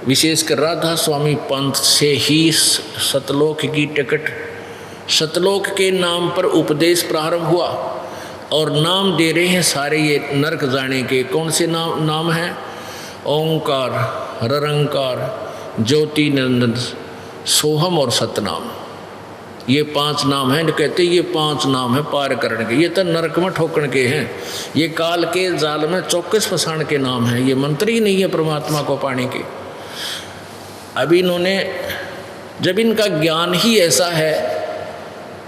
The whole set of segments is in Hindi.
विशेषकर राधा स्वामी पंथ से ही सतलोक की टिकट, सतलोक के नाम पर उपदेश प्रारंभ हुआ और नाम दे रहे हैं सारे ये नरक जाने के। कौन से नाम हैं? ओंकार, ररंकार, ज्योति नंदन, सोहम और सतनाम। ये 5 नाम हैं। कहते ये 5 नाम है पार करने के। ये तो नरक में ठोकण के हैं, ये काल के जाल में चौकस फंसाण के नाम हैं। ये मंत्र ही नहीं है परमात्मा को पाने के। अब इन्होंने, जब इनका ज्ञान ही ऐसा है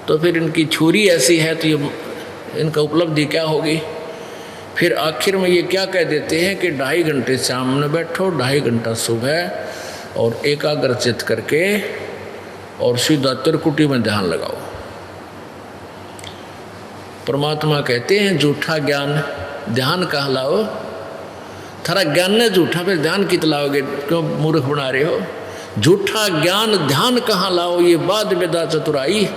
तो फिर इनकी छुरी ऐसी है तो ये इनका उपलब्धि क्या होगी? फिर आखिर में ये क्या कह देते हैं कि 2.5 घंटे सामने बैठो, 2.5 घंटा सुबह और एकाग्रचित करके और सीधा त्रिकुटी में ध्यान लगाओ। परमात्मा कहते हैं झूठा ज्ञान ध्यान कहाँ लाओ? थारा ज्ञान ने झूठा, फिर ध्यान कित लाओगे? क्यों मूर्ख बना रहे हो? झूठा ज्ञान ध्यान कहाँ लाओ? ये वाद विवाद चतुराई,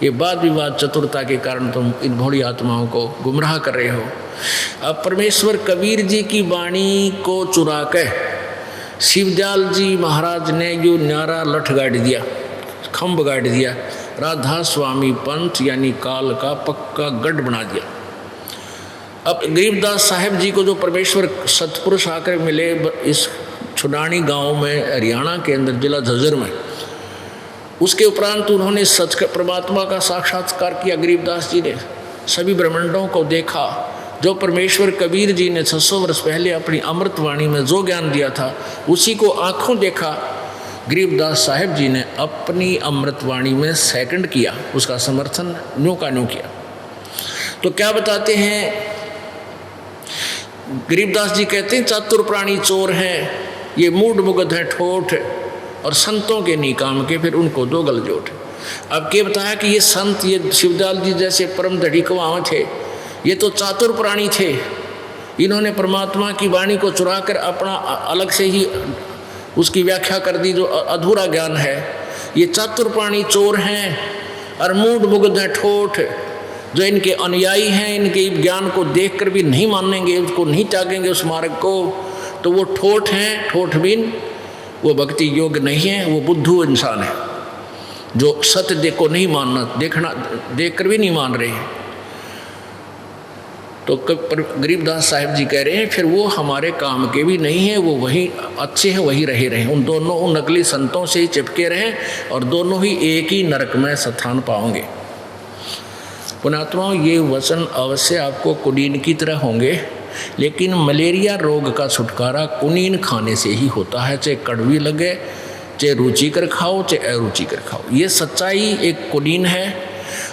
ये वाद विवाद चतुरता के कारण तुम इन भोली आत्माओं को गुमराह कर रहे हो। अब परमेश्वर कबीर जी की वाणी को चुरा कर शिवदयाल जी महाराज ने जो न्यारा लठ गाड़ दिया, खम्भ गाड़ दिया, राधा स्वामी पंथ यानी काल का पक्का गढ़ बना दिया। अब गरीबदास साहेब जी को जो परमेश्वर सतपुरुष आकर मिले इस छुडानी गांव में, हरियाणा के अंदर, जिला झज्जर में, उसके उपरांत उन्होंने सच परमात्मा का साक्षात्कार किया। गरीबदास जी ने सभी ब्रह्मांडों को देखा। जो परमेश्वर कबीर जी ने 600 वर्ष पहले अपनी अमृतवाणी में जो ज्ञान दिया था उसी को आंखों देखा। गरीबदास साहेब जी ने अपनी अमृतवाणी में सेकंड किया, उसका समर्थन न्यू का न्यू किया। तो क्या बताते हैं गरीबदास जी? कहते हैं चातुर प्राणी चोर हैं, ये मूड मुगध है ठोठ, और संतों के नहीं काम के, फिर उनको दो गलजोट। अब क्या बताया कि ये संत, ये शिवदयाल जी जैसे परम दढ़ी कवां थे, ये तो चातुर प्राणी थे। इन्होंने परमात्मा की वाणी को चुरा कर अपना अलग से ही उसकी व्याख्या कर दी, जो अधूरा ज्ञान है। ये चातुर प्राणी चोर हैं और मूड मुग्ध हैं ठोठ, जो इनके अनुयायी हैं, इनके ज्ञान को देखकर भी नहीं मानेंगे, उसको नहीं त्यागेंगे उस मार्ग को, तो वो ठोठ हैं। ठोठ बिन वो भक्ति योग्य नहीं है, वो बुद्धू इंसान है जो सत्य को नहीं मानना, देखना देखकर भी नहीं मान रहे हैं। तो गरीबदास साहिब जी कह रहे हैं फिर वो हमारे काम के भी नहीं है, वो वही अच्छे हैं, वही रहे उन दोनों, उन नकली संतों से ही चिपके रहें और दोनों ही एक ही नरक में स्थान पाओगे। पुण्यात्माओं, ये वचन अवश्य आपको कुनीन की तरह होंगे, लेकिन मलेरिया रोग का छुटकारा कुनीन खाने से ही होता है, चाहे कड़वी लगे, चाहे रुचिकर खाओ, चाहे अरुचिकर खाओ। ये सच्चाई एक कुनीन है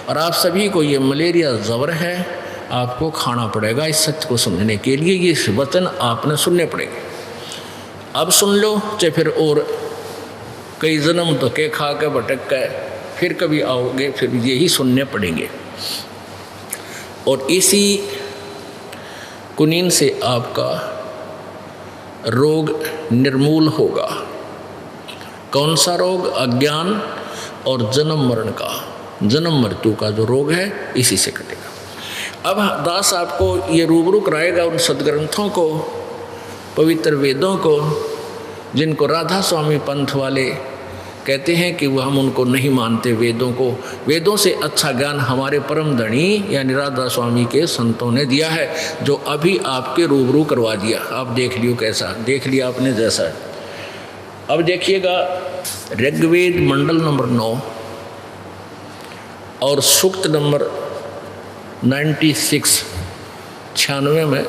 और आप सभी को ये मलेरिया जबर है, आपको खाना पड़ेगा इस सत्य को समझने के लिए। ये वचन आपने सुनने पड़ेंगे। अब सुन लो, चाहे फिर और कई जन्म तो के खा के भटक के फिर कभी आओगे, फिर यही सुनने पड़ेंगे। और इसी कुनीन से आपका रोग निर्मूल होगा। कौन सा रोग? अज्ञान और जन्म मरण का, जन्म मृत्यु का जो रोग है, इसी से कटेगा। अब दास आपको ये रूबरू कराएगा उन सदग्रंथों को, पवित्र वेदों को, जिनको राधा स्वामी पंथ वाले कहते हैं कि वो हम उनको नहीं मानते। वेदों को, वेदों से अच्छा ज्ञान हमारे परम धनी यानी राधा स्वामी के संतों ने दिया है, जो अभी आपके रूबरू करवा दिया। आप देख लियो कैसा, देख लिया आपने जैसा। अब देखिएगा ऋग्वेद मंडल नंबर 9 और सूक्त नंबर 96 में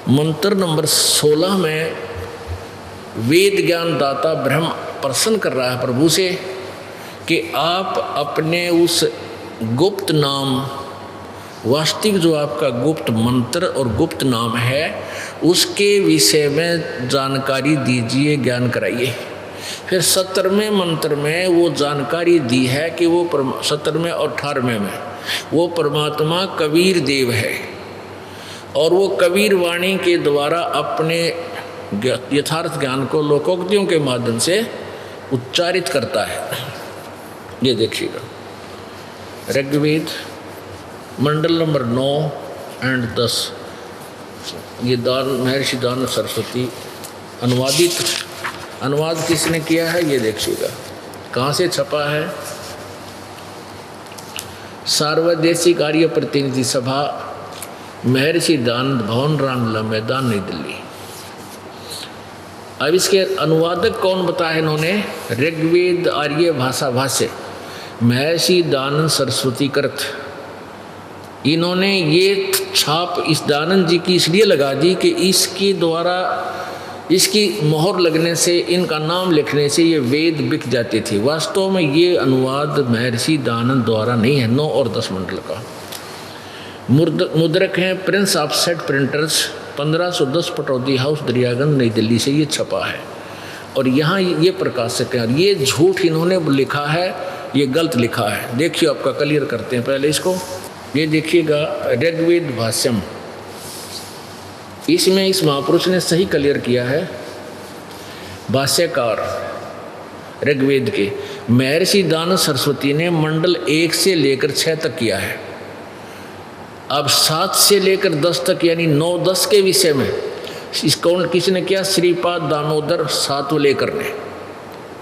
मंत्र नंबर 16 में वेद ज्ञान दाता ब्रह्म प्रसन्न कर रहा है प्रभु से कि आप अपने उस गुप्त नाम, वास्तविक जो आपका गुप्त मंत्र और गुप्त नाम है, उसके विषय में जानकारी दीजिए, ज्ञान कराइए। फिर 17वें मंत्र में वो जानकारी दी है कि वो 17वें और 18वें में वो परमात्मा कबीर देव है और वो कबीर वाणी के द्वारा अपने यथार्थ ज्ञान को लोकोक्तियों के माध्यम से उच्चारित करता है। ये देखिएगा ऋग्वेद मंडल नंबर 9 और 10, ये महर्षि दान सरस्वती अनुवादित अनुवाद किसने किया है ये देखिएगा, कहाँ से छपा है। सार्वदेशिक आर्य प्रतिनिधि सभा, महर्षि दयानंद भवन, रामलीला मैदान, नई दिल्ली। अब इसके अनुवादक कौन बताया इन्होंने, ऋग्वेद आर्य भाषा भाष्य, महर्षि दयानंद सरस्वती कृत। इन्होंने ये छाप इस दयानंद जी की इसलिए लगा दी कि इसके द्वारा, इसकी मोहर लगने से, इनका नाम लिखने से ये वेद बिक जाते थे। वास्तव में ये अनुवाद महर्षि दयानंद द्वारा नहीं है, 9 और 10 मंडल का। मुद्रक हैं Prince of set printers, 1510 Pataudi house, Daryaganj, नई दिल्ली से ये छपा है। और यहाँ ये प्रकाशक हैं, ये झूठ इन्होंने लिखा है, ये गलत लिखा है। देखिए आपका क्लियर करते हैं पहले इसको। ये देखिएगा ऋग्वेद भाष्यम, इसमें इस महापुरुष ने सही क्लियर किया है। भाष्यकार ऋग्वेद के महर्षि दयानंद सरस्वती ने मंडल 1 से लेकर 6 तक किया है। अब 7 से लेकर 10 तक यानी 9-10 के विषय में इसको किसने किया, श्रीपाद दामोदर सातवलेकर ने,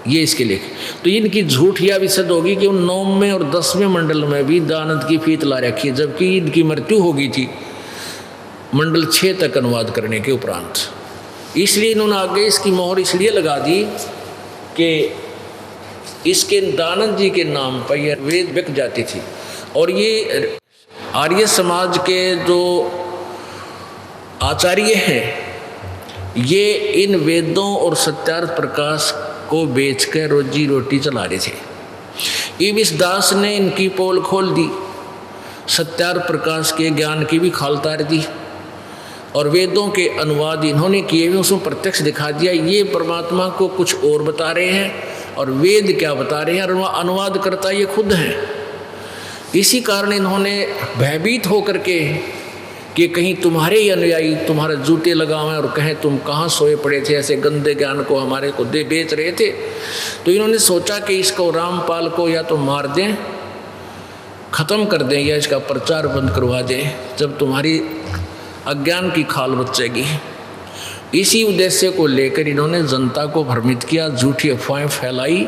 ये इसके लिए। तो इनकी झूठ या विशद होगी कि उन 9वें और 10वें मंडल में भी दयानंद की फीत ला रखी है, जबकि इनकी मृत्यु हो गई थी मंडल 6 तक अनुवाद करने के उपरांत। इसलिए इन्होंने आगे इसकी मोहर इसलिए लगा दी कि इसके दयानंद जी के नाम पर यह वेद बिक जाती थी। और ये आर्य समाज के जो आचार्य हैं, ये इन वेदों और सत्यार्थ प्रकाश को बेचकर रोजी रोटी चला रहे थे। ईविस दास ने इनकी पोल खोल दी, सत्यार्थ प्रकाश के ज्ञान की भी खाल तार दी, और वेदों के अनुवाद इन्होंने किए हुए उसमें प्रत्यक्ष दिखा दिया ये परमात्मा को कुछ और बता रहे हैं और वेद क्या बता रहे हैं, और अनुवाद करता ये खुद हैं। इसी कारण इन्होंने भयभीत होकर के कि कहीं तुम्हारे ही अनुयायी तुम्हारे जूते लगावें और कहें तुम कहाँ सोए पड़े थे, ऐसे गंदे ज्ञान को हमारे को दे बेच रहे थे। तो इन्होंने सोचा कि इसको रामपाल को या तो मार दें, ख़त्म कर दें, या इसका प्रचार बंद करवा दें, जब तुम्हारी अज्ञान की खाल बचेगी। इसी उद्देश्य को लेकर इन्होंने जनता को भ्रमित किया, झूठी अफवाहें फैलाई,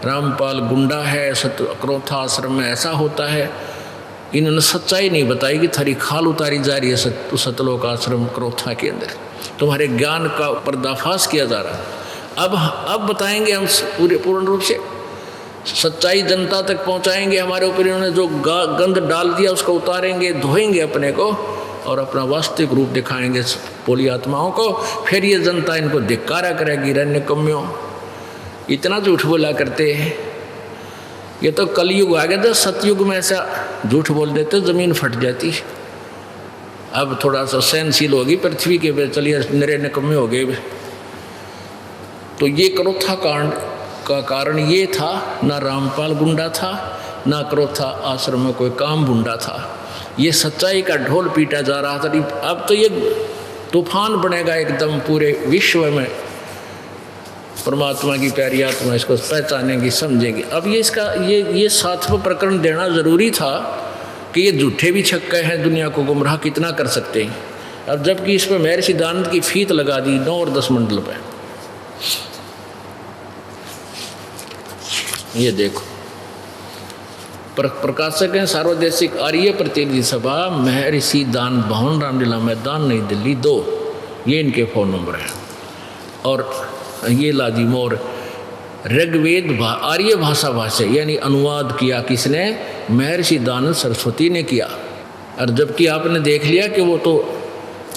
रामपाल गुंडा है, क्रोथा आश्रम में ऐसा होता है। इन्होंने सच्चाई नहीं बताई कि थारी खाल उतारी जा रही है सतलोक आश्रम क्रोथा के अंदर, तुम्हारे ज्ञान का पर्दाफाश किया जा रहा है। अब बताएंगे हम पूर्ण रूप से, सच्चाई जनता तक पहुंचाएंगे। हमारे ऊपर इन्होंने जो गंद डाल दिया उसको उतारेंगे, धोएंगे अपने को और अपना वास्तविक रूप दिखाएंगे पोली आत्माओं को। फिर ये जनता इनको धिक्कारा करेगी, रण्य कम्यों इतना झूठ बोला करते हैं। ये तो कलयुग आ गया था, सतयुग में ऐसा झूठ बोल देते ज़मीन फट जाती। अब थोड़ा सा सहनशील होगी पृथ्वी के पे, चलिए निरे निकम्मे हो गए। तो ये क्रोथा कांड का कारण ये था, ना रामपाल गुंडा था, ना क्रोथा आश्रम में कोई काम गुंडा था। ये सच्चाई का ढोल पीटा जा रहा था। अब तो ये तूफान बनेगा एकदम पूरे विश्व में, परमात्मा की प्यारी आत्मा इसको पहचानेगी, समझेगी। अब ये इसका ये 7वां प्रकरण देना ज़रूरी था कि ये झूठे भी छक्के हैं, दुनिया को गुमराह कितना कर सकते हैं। अब जबकि इस पर महर्षि दयानंद की फीत लगा दी 9 और 10 मंडल पे। ये देखो प्रकाशक हैं सार्वदेशिक आर्य प्रतिनिधि सभा, महर्षि दयानंद भवन, रामलीला मैदान, नई दिल्ली 2। ये इनके फ़ोन नंबर हैं। और ये लादी मोर ऋग्वेद आर्य भाषा भाष्य यानी अनुवाद किया किसने, महर्षि दयानंद सरस्वती ने किया। और जबकि आपने देख लिया कि वो तो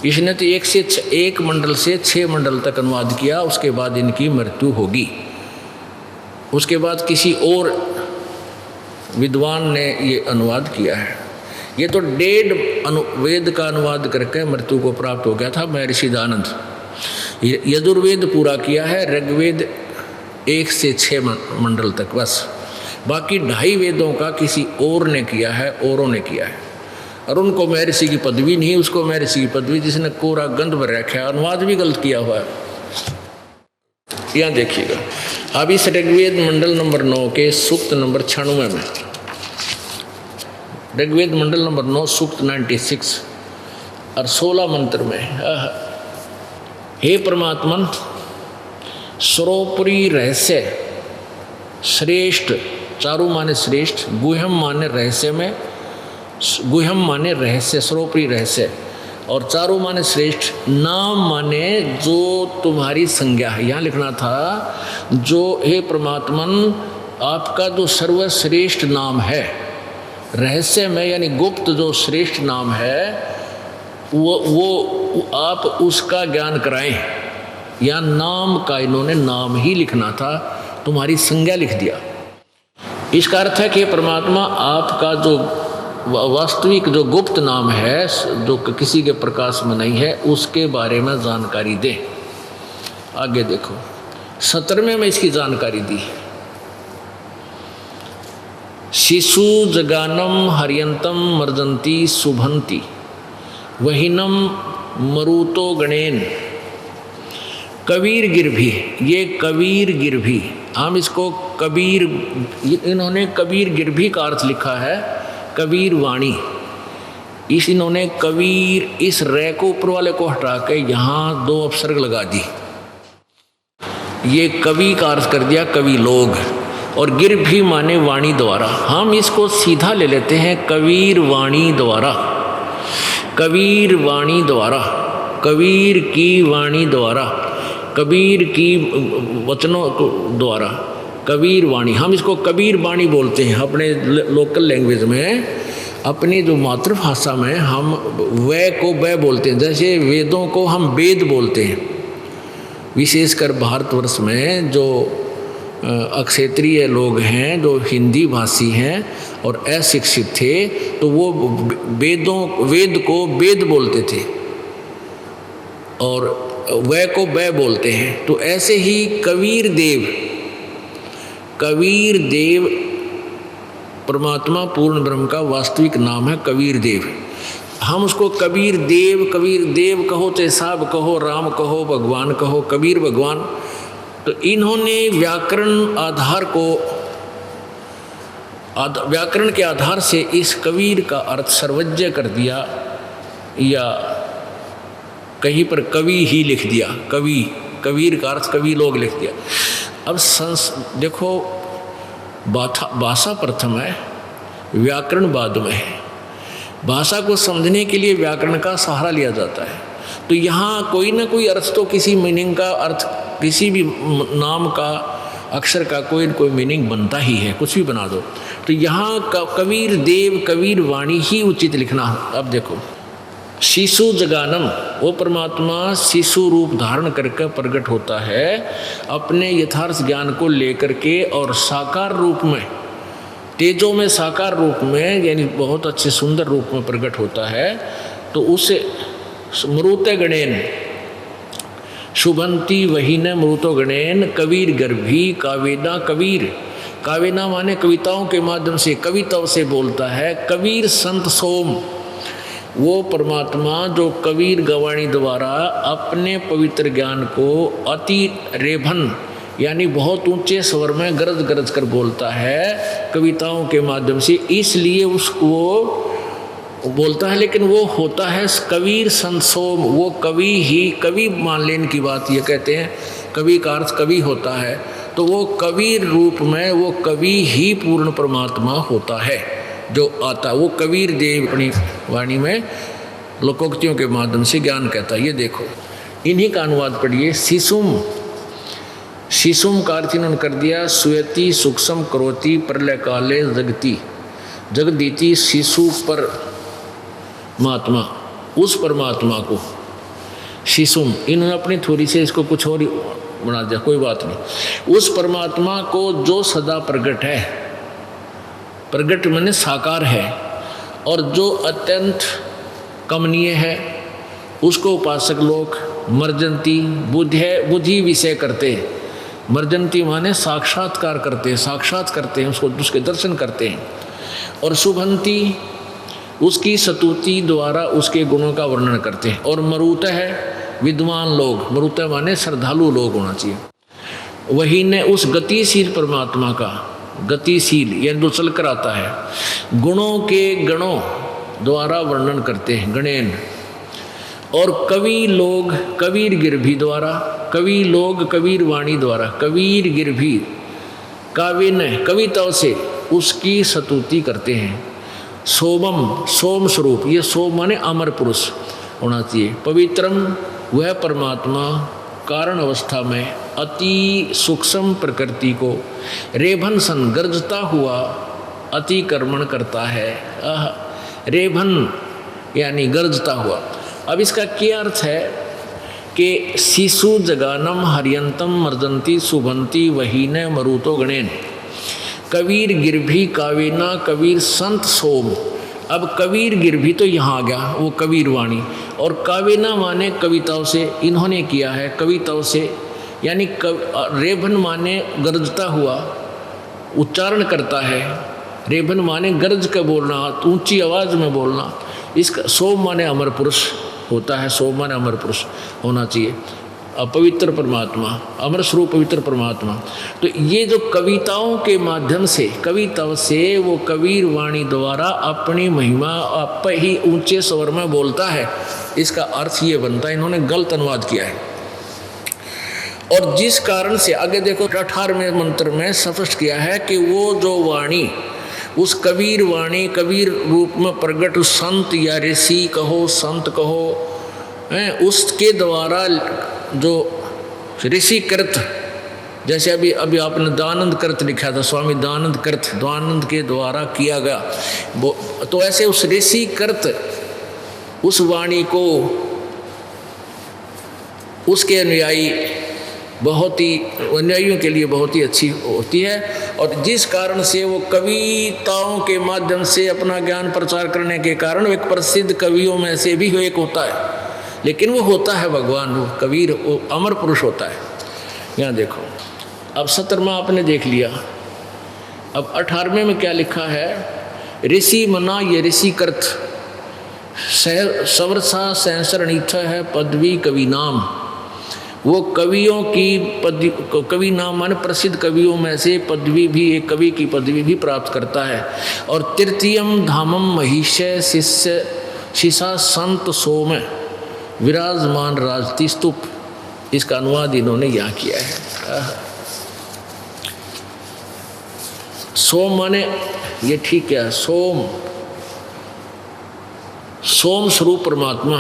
इसने तो 1 मंडल से 6 मंडल तक अनुवाद किया, उसके बाद इनकी मृत्यु होगी। उसके बाद किसी और विद्वान ने ये अनुवाद किया है। ये तो 1.5 वेद का अनुवाद करके मृत्यु को प्राप्त हो गया था महर्षि दयानंद। यजुर्वेद पूरा किया है, ऋग्वेद 1 से 6 मंडल तक बस, बाकी 2.5 वेदों का किसी और ने किया है, औरों ने किया है। और उनको महर्षि की पदवी नहीं, उसको महर्षि की पदवी जिसने कोरा गंध भर रखा है, अनुवाद भी गलत किया हुआ है। यहाँ देखिएगा अब इस ऋग्वेद मंडल नंबर 9 के सूक्त नंबर 96 में, ऋग्वेद मंडल नंबर 9 सूक्त 96 और 16 मंत्र में, हे परमात्मन सर्वोपरि रहस्य, श्रेष्ठ, चारु माने श्रेष्ठ, गुह्यम माने रहस्य में, गुह्यम माने रहस्य, सर्वोपरि रहस्य, और चारु माने श्रेष्ठ, नाम माने जो तुम्हारी संज्ञा है। यहाँ लिखना था जो हे परमात्मन आपका जो सर्वश्रेष्ठ नाम है, रहस्य में यानी गुप्त जो श्रेष्ठ नाम है वो आप उसका ज्ञान कराएं। या नाम का इन्होंने नाम ही लिखना था, तुम्हारी संज्ञा लिख दिया। इसका अर्थ है कि परमात्मा आपका जो वास्तविक जो गुप्त नाम है, जो किसी के प्रकाश में नहीं है, उसके बारे में जानकारी दे। आगे देखो 17वें में इसकी जानकारी दी। शिशु जगानम हरियंतम मर्जंती शुभंती वहीनम मरुतो गणेन कबीर गिरभी। ये कबीर गिरभी, हम इसको कबीर, इन्होंने कबीर गिरभी का अर्थ लिखा है कबीर वाणी। इस इन्होंने कबीर, इस रे को ऊपर वाले को हटा के यहाँ 2 उपसर्ग लगा दी। ये कवि का अर्थ कर दिया कवि लोग, और गिरभी माने वाणी द्वारा। हम इसको सीधा ले लेते हैं कबीर वाणी द्वारा, कबीर वाणी द्वारा, कबीर की वाणी द्वारा, कबीर की वचनों द्वारा, कबीर वाणी। हम इसको कबीर वाणी बोलते हैं अपने लोकल लैंग्वेज में, अपनी जो मातृभाषा में हम वै को बै बोलते हैं। जैसे वेदों को हम वेद बोलते हैं, विशेषकर भारतवर्ष में जो अक्षेत्रीय लोग हैं, जो हिंदी भाषी हैं और अशिक्षित थे, तो वो वेद को वेद बोलते थे और वै को बै बोलते हैं। तो ऐसे ही कबीर देव, कबीर देव परमात्मा पूर्ण ब्रह्म का वास्तविक नाम है कबीर देव। हम उसको कबीर देव कहो, चाहे साहब कहो, राम कहो, भगवान कहो, कबीर भगवान। तो इन्होंने व्याकरण आधार को, व्याकरण के आधार से इस कबीर का अर्थ सर्वज्ञ कर दिया, या कहीं पर कवि ही लिख दिया। कवि, कबीर का अर्थ कवि लोग लिख दिया। अब देखो, भाषा प्रथम है, व्याकरण बाद में है। भाषा को समझने के लिए व्याकरण का सहारा लिया जाता है। तो यहाँ कोई ना कोई अर्थ तो, किसी मीनिंग का अर्थ, किसी भी नाम का, अक्षर का कोई न कोई मीनिंग बनता ही है, कुछ भी बना दो। तो यहाँ कबीर देव, कबीर वाणी ही उचित लिखना। अब देखो, शिशु जगानम, वो परमात्मा शिशु रूप धारण करके प्रकट होता है अपने यथार्थ ज्ञान को लेकर के, और साकार रूप में, तेजों में साकार रूप में, यानी बहुत अच्छे सुंदर रूप में प्रकट होता है। तो उसे मरुते गणेन शुभंती वहीन मरुतो गणेन कबीर गर्भी कावेना। कबीर, कावेना माने कविताओं के माध्यम से, कविताओं से बोलता है। कबीर संत सोम, वो परमात्मा जो कबीर गवाणी द्वारा अपने पवित्र ज्ञान को अति रेभन, यानी बहुत ऊंचे स्वर में गरज गरज कर बोलता है कविताओं के माध्यम से, इसलिए उसको बोलता है। लेकिन वो होता है कबीर संसोम, वो कवि ही, कवि मान लेने की बात ये कहते हैं, कवि का अर्थ कवि होता है। तो वो कबीर रूप में वो कवि ही पूर्ण परमात्मा होता है जो आता। वो कबीर देव अपनी वाणी में लोकोक्तियों के माध्यम से ज्ञान कहता है। ये देखो, इन्हीं का अनुवाद पढ़िए। शिशुम, शिशुम का अर्थ इन्होंने कर दिया सुयति सूक्ष्म करोति प्रलय काले जगती, जगदीति शिशु पर महात्मा, उस परमात्मा को शिशुम, इन्होंने अपनी थोड़ी से इसको कुछ और बना दिया, कोई बात नहीं। उस परमात्मा को जो सदा प्रकट है, प्रकट माने साकार है, और जो अत्यंत कमनीय है, उसको उपासक लोग मर्जंती, बुद्धि विषय करते हैं। मर्जंती माने साक्षात्कार करते हैं, साक्षात करते हैं उसको, उसके दर्शन करते हैं। और शुभंती, उसकी स्तुति द्वारा उसके गुणों का वर्णन करते हैं। और मरुत है विद्वान लोग, मरुत माने श्रद्धालु लोग होना चाहिए। वही ने उस गतिशील परमात्मा का, गतिशील यानी जो चल कर आता है, गुणों के गणों द्वारा वर्णन करते हैं, गणेन। और कवि लोग कबीर गिरभी द्वारा, कवि लोग कबीर वाणी द्वारा, कबीर गिरभी काव्य ने कविताओं से उसकी स्तुति करते हैं। सोमम सोम स्वरूप, ये सोम माने अमर पुरुष होना चाहिए। पवित्रम वह परमात्मा कारण अवस्था में अति सूक्ष्म प्रकृति को रेभन सन गर्जता हुआ अतिक्रमण करता है। रेभन यानी गर्जता हुआ। अब इसका क्या अर्थ है कि शिशु जगानम हरियंतम मर्दंती सुभंती वहीन मरुतो गणेन कबीर गिरभी कावेना कबीर संत सोम। अब कबीर गिरभी तो यहाँ आ गया, वो कबीर वाणी, और कावेना माने कविताओं से इन्होंने किया है, कविताओं से यानी रेभन माने गरजता हुआ उच्चारण करता है। रेभन माने गरज के बोलना, ऊंची आवाज़ में बोलना। इसका सोम माने अमर पुरुष होता है, सोम माने अमर पुरुष होना चाहिए। अपवित्र परमात्मा, अमर स्वरूप पवित्र परमात्मा। तो ये जो कविताओं के माध्यम से, कविताओं से वो कबीर वाणी द्वारा अपनी महिमा आप ही ऊंचे स्वर में बोलता है, इसका अर्थ ये बनता है। इन्होंने गलत अनुवाद किया है। और जिस कारण से आगे देखो 18वें मंत्र में स्पष्ट किया है कि वो जो वाणी, उस कबीर वाणी कबीर रूप में प्रकट संत या ऋषि कहो, संत कहो, उसके द्वारा जो ऋषि कृत, जैसे अभी आपने दयानंद कृत लिखा था, स्वामी दयानंद कृत, दयानंद के द्वारा किया गया, तो ऐसे उस ऋषि कृत उस वाणी को उसके अनुयायी बहुत ही, अनुयायियों के लिए बहुत ही अच्छी होती है। और जिस कारण से वो कविताओं के माध्यम से अपना ज्ञान प्रचार करने के कारण एक प्रसिद्ध कवियों में से भी एक होता है, लेकिन वो होता है भगवान, वो कबीर, वो अमर पुरुष होता है। यहाँ देखो, अब 17वां आपने देख लिया। अब 18वें में क्या लिखा है? ऋषि मना ये ऋषि कृत सवरसा सहस्रणीथ है पदवी कवि नाम। वो कवियों की पदवी, कवि नाम माने प्रसिद्ध कवियों में से पदवी भी, एक कवि की पदवी भी प्राप्त करता है। और तृतीयम धामम महिष शिष्य शिशा संत सोम विराजमान राजती स्तूप। इसका अनुवाद इन्होंने यहाँ किया है। सोम माने ये ठीक है, सोम, सोम स्वरूप परमात्मा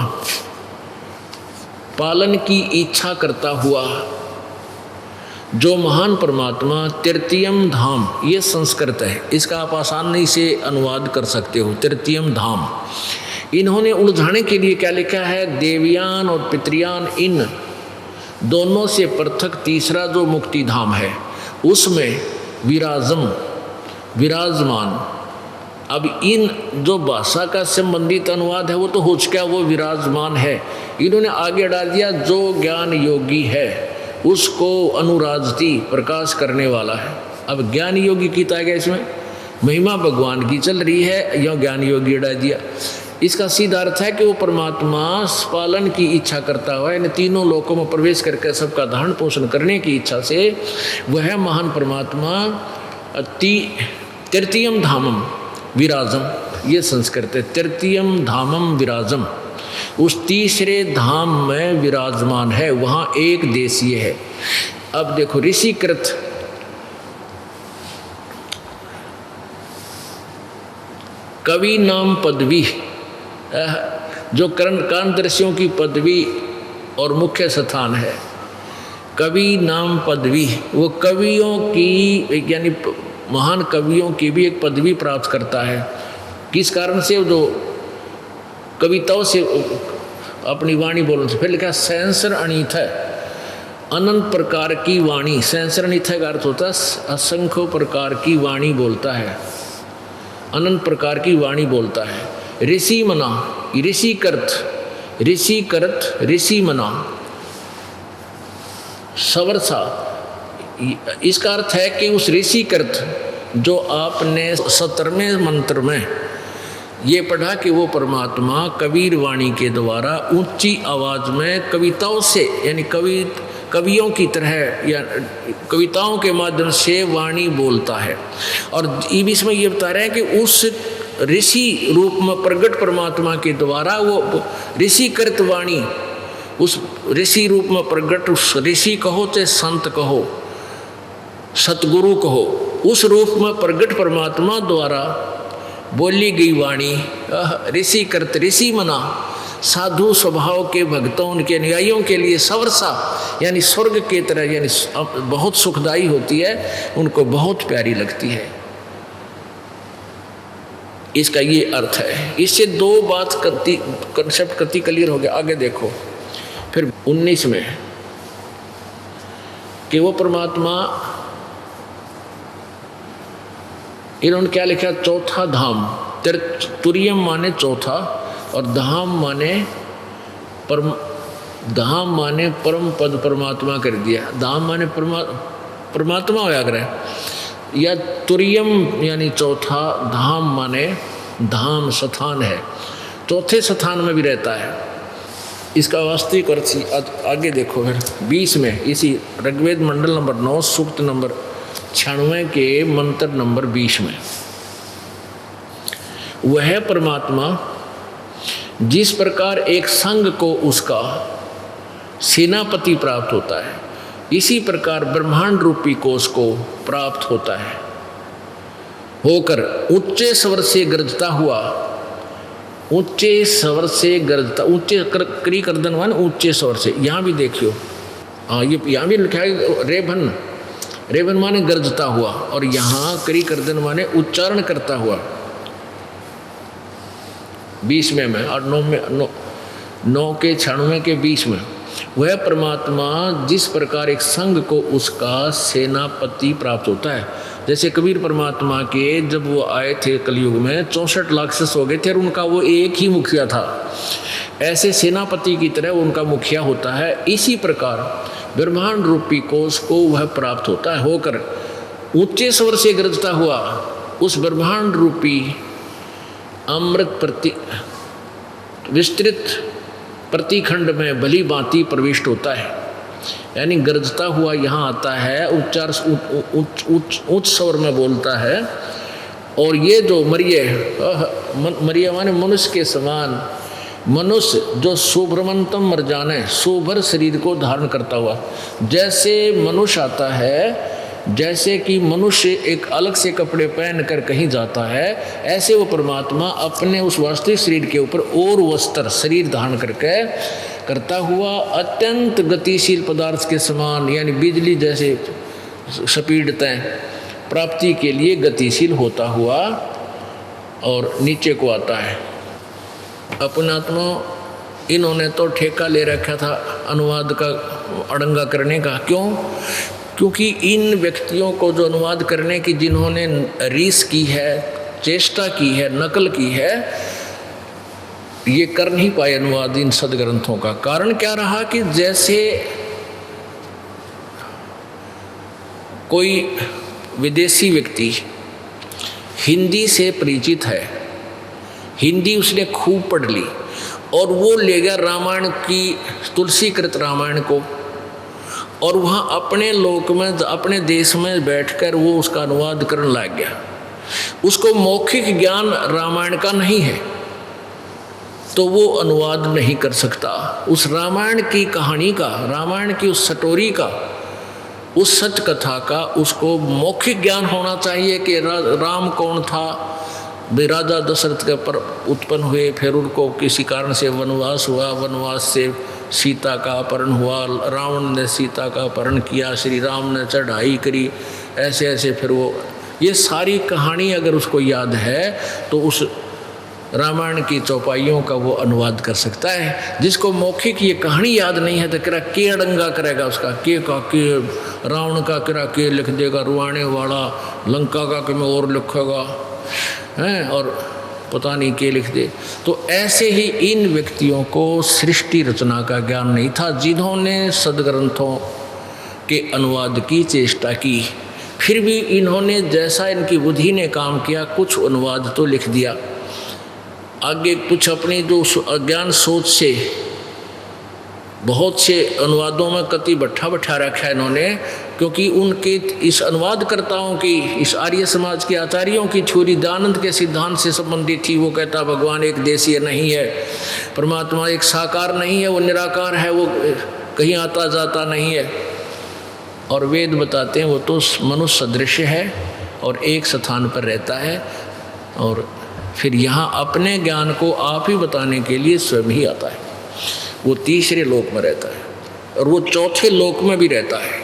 पालन की इच्छा करता हुआ जो महान परमात्मा तृतीयम धाम, ये संस्कृत है, इसका आप आसानी से अनुवाद कर सकते हो, तृतीयम धाम। इन्होंने उलझाने के लिए क्या लिखा है? देवयान और पितृयान, इन दोनों से पृथक तीसरा जो मुक्ति धाम है उसमें विराजमान। अब इन जो भाषा का संबंधित अनुवाद है वो तो हो चुका, वो विराजमान है। इन्होंने आगे डाल दिया जो ज्ञान योगी है उसको अनुराजती, प्रकाश करने वाला है। अब ज्ञान योगी की गया, इसमें महिमा भगवान की चल रही है, यह ज्ञान योगी डाल दिया। इसका सीधा अर्थ है कि वो परमात्मा पालन की इच्छा करता हुआ इन तीनों लोकों में प्रवेश करके सबका धारण पोषण करने की इच्छा से वह महान परमात्मा तृतीयम धामम विराजम, ये संस्कृत है, तृतीयम धामम विराजम, उस तीसरे धाम में विराजमान है, वहाँ एक देशीय है। अब देखो ऋषिकृत, कवि नाम पदवी, जो कांतऋषियों की पदवी और मुख्य स्थान है, कवि नाम पदवी, वो कवियों की यानी महान कवियों की भी एक पदवी प्राप्त करता है। किस कारण से? जो कविताओं से अपनी वाणी बोलने से। फिर लिखा सहस्र अणिथ, अनंत प्रकार की वाणी। सहस्र अणिथ का अर्थ होता है असंख्य प्रकार की वाणी बोलता है, अनंत प्रकार की वाणी बोलता है। ऋषि मना, ऋषि करत ऋषि मना सवरसा, इसका अर्थ है कि उस ऋषि कृत जो आपने 17वें मंत्र में ये पढ़ा कि वो परमात्मा कबीर वाणी के द्वारा ऊंची आवाज में कविताओं से, यानी कवियों की तरह या कविताओं के माध्यम से वाणी बोलता है। और इसमें ये बता रहे हैं कि उस ऋषि रूप में प्रकट परमात्मा के द्वारा वो ऋषि कृत वाणी, उस ऋषि रूप में प्रकट, उस ऋषि कहो चाहे संत कहो, सतगुरु कहो, उस रूप में प्रकट परमात्मा द्वारा बोली गई वाणी ऋषि कृत, ऋषि मना साधु स्वभाव के भक्तों, उनके अनुयायियों के लिए सवर्षा यानी स्वर्ग की तरह, यानी बहुत सुखदायी होती है, उनको बहुत प्यारी लगती है। इसका ये अर्थ है। इससे दो बात कंसेप्ट कति क्लियर हो गया। आगे देखो फिर 19 में कि वो परमात्मा, इन्होंने क्या लिखा, चौथा धाम, तुरियम माने चौथा और धाम माने परम, धाम माने परम पद परमात्मा कर दिया। धाम माने परमात्मा होया करे, या तुरियम यानी चौथा, धाम माने धाम स्थान है, चौथे स्थान में भी रहता है। इसका वास्तविक अर्थ आगे देखो फिर 20 में, इसी ऋग्वेद मंडल नंबर 9 सूक्त नंबर 96 के मंत्र नंबर 20 में, वह परमात्मा जिस प्रकार एक संघ को उसका सेनापति प्राप्त होता है, इसी प्रकार ब्रह्मांड रूपी कोश को प्राप्त होता है, होकर ऊंचे स्वर से गरजता हुआ, ऊंचे स्वर से गरजता, ऊंचे करी करदन वन, ऊंचे स्वर से, यहाँ भी देखियो, हाँ ये यहाँ भी लिखा है रेभन, रेभन माने गरजता हुआ, और यहाँ करी करदन माने उच्चारण करता हुआ। 20 में और 9 के 96 के 20 में, वह परमात्मा जिस प्रकार एक संघ को उसका सेनापति प्राप्त होता है। जैसे कबीर परमात्मा के जब वो आए थे कलयुग में 64 राक्षस हो गए थे और उनका वो एक ही मुखिया था, ऐसे सेनापति की तरह उनका मुखिया होता है। इसी प्रकार ब्रह्मांड रूपी कोश को वह प्राप्त होता है, होकर ऊंचे स्वर से गरजता हुआ उस ब्रह्मांड रूपी अमृत प्रति विस्तृत प्रतिखंड में भली भांति प्रविष्ट होता है। यानी गरजता हुआ यहाँ आता है, उच्चार उच्च स्वर में बोलता है। और ये जो मरिय माने मनुष्य के समान, मनुष्य जो सुभ्रमंतम मर जाने, सुभर शरीर को धारण करता हुआ, जैसे मनुष्य आता है, जैसे कि मनुष्य एक अलग से कपड़े पहन कर कहीं जाता है, ऐसे वो परमात्मा अपने उस वास्तविक शरीर के ऊपर और वस्त्र शरीर धारण करके करता हुआ अत्यंत गतिशील पदार्थ के समान, यानी बिजली जैसे स्पीडतें प्राप्ति के लिए गतिशील होता हुआ और नीचे को आता है। अपनात्मा इन्होंने तो ठेका ले रखा था अनुवाद का अड़ंगा करने का। क्यों? क्योंकि इन व्यक्तियों को जो अनुवाद करने की जिन्होंने रीस की है, चेष्टा की है, नकल की है, ये कर नहीं पाए अनुवाद इन सदग्रंथों का। कारण क्या रहा कि जैसे कोई विदेशी व्यक्ति हिंदी से परिचित है, हिंदी उसने खूब पढ़ ली और वो ले गया रामायण की तुलसीकृत रामायण को, और वहाँ अपने लोक में अपने देश में बैठकर वो उसका अनुवाद करने लग गया। उसको मौखिक ज्ञान रामायण का नहीं है तो वो अनुवाद नहीं कर सकता। उस रामायण की कहानी का, रामायण की उस स्टोरी का, उस सच कथा का उसको मौखिक ज्ञान होना चाहिए कि राम कौन था, राजा दशरथ के पर उत्पन्न हुए, फिर उनको किसी कारण से वनवास हुआ, वनवास से सीता का अपहरण हुआ, रावण ने सीता का अपहरण किया, श्री राम ने चढ़ाई करी, ऐसे ऐसे फिर वो, ये सारी कहानी अगर उसको याद है तो उस रामायण की चौपाइयों का वो अनुवाद कर सकता है। जिसको मौखिक ये कहानी याद नहीं है तो किरा के अड़ंगा करेगा उसका, के का के, रावण का किरा के लिख देगा, रुआने वाला, लंका का कि मैं और लिखेगा हैं, और पता नहीं के लिख दे। तो ऐसे ही इन व्यक्तियों को सृष्टि रचना का ज्ञान नहीं था, जिन्होंने सदग्रंथों के अनुवाद की चेष्टा की। फिर भी इन्होंने जैसा इनकी बुद्धि ने काम किया, कुछ अनुवाद तो लिख दिया, आगे कुछ अपनी जो अज्ञान सोच से बहुत से अनुवादों में कति बैठा रखा है इन्होंने क्योंकि उनके इस अनुवादकर्ताओं की, इस आर्य समाज के आचार्यों की थ्योरी दयानंद के सिद्धांत से संबंधित थी। वो कहता भगवान एक देशीय नहीं है, परमात्मा एक साकार नहीं है, वो निराकार है, वो कहीं आता जाता नहीं है। और वेद बताते हैं वो तो मनुष्य सदृश है और एक स्थान पर रहता है, और फिर यहाँ अपने ज्ञान को आप ही बताने के लिए स्वयं ही आता है। वो तीसरे लोक में रहता है और वो चौथे लोक में भी रहता है।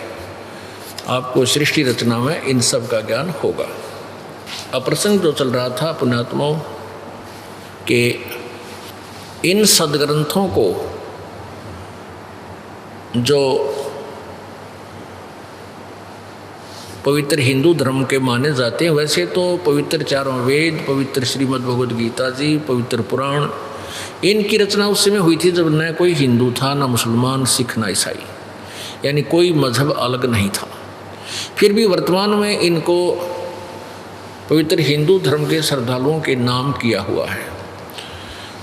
आपको सृष्टि रचना में इन सब का ज्ञान होगा। अप्रसंग जो चल रहा था पुण्यात्माओं के, इन सदग्रंथों को जो पवित्र हिंदू धर्म के माने जाते हैं, वैसे तो पवित्र चारों वेद, पवित्र श्रीमद् भगवद गीता जी, पवित्र पुराण, इनकी रचना उस समय हुई थी जब न कोई हिंदू था, न मुसलमान, सिख, न ईसाई, यानी कोई मजहब अलग नहीं था। फिर भी वर्तमान में इनको पवित्र हिंदू धर्म के श्रद्धालुओं के नाम किया हुआ है।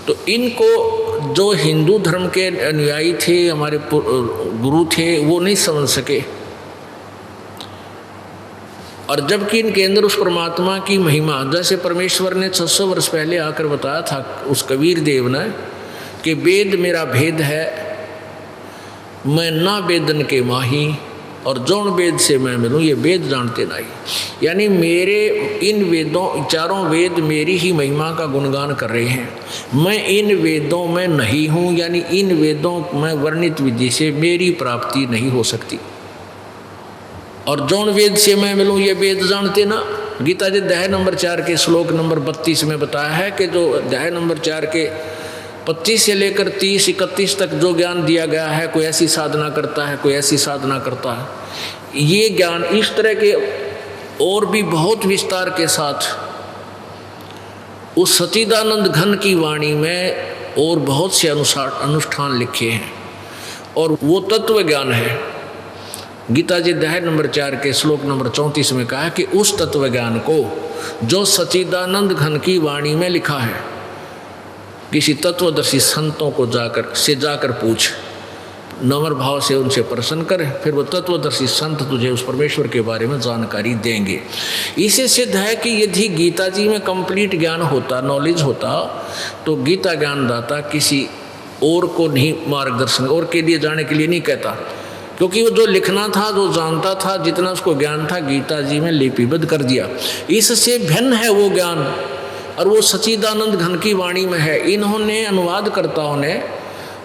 तो इनको जो हिंदू धर्म के अनुयायी थे, हमारे गुरु थे, वो नहीं समझ सके। और जबकि इनके अंदर उस परमात्मा की महिमा, जैसे परमेश्वर ने 600 वर्ष पहले आकर बताया था उस कबीर देव ने कि वेद मेरा भेद है, मैं ना वेदन के माही, और जौन वेद से मैं मिलूँ ये वेद जानते नहीं। यानी मेरे इन वेदों, चारों वेद मेरी ही महिमा का गुणगान कर रहे हैं। मैं इन वेदों में नहीं हूँ, यानी इन वेदों में वर्णित विधि से मेरी प्राप्ति नहीं हो सकती। और जौन वेद से मैं मिलूँ ये वेद जानते ना। गीता जी अध्याय नंबर 4 के श्लोक नंबर 32 में बताया है कि जो अध्याय नंबर 4 के 25 से लेकर 30-31 तक जो ज्ञान दिया गया है, कोई ऐसी साधना करता है, कोई ऐसी साधना करता है, ये ज्ञान इस तरह के और भी बहुत विस्तार के साथ उस सच्चिदानंद घन की वाणी में और बहुत से अनुष्ठान लिखे हैं, और वो तत्व ज्ञान है। गीता जी अध्याय नंबर 4 के श्लोक नंबर 34 में कहा कि उस तत्व ज्ञान को जो सच्चिदानंद घन की वाणी में लिखा है, किसी तत्वदर्शी संतों को जाकर पूछ, नम्र भाव से उनसे प्रश्न कर, फिर वो तत्वदर्शी संत तुझे उस परमेश्वर के बारे में जानकारी देंगे। इससे सिद्ध है कि यदि गीता जी में कंप्लीट ज्ञान होता, नॉलेज होता, तो गीता ज्ञानदाता किसी और को नहीं मार्गदर्शन और के लिए जाने के लिए नहीं कहता, क्योंकि वो जो लिखना था, जो जानता था, जितना उसको ज्ञान था, गीता जी में लिपिबद्ध कर दिया। इससे भिन्न है वो ज्ञान, और वो सच्चिदानंद घन की वाणी में है। इन्होंने अनुवादकर्ताओं ने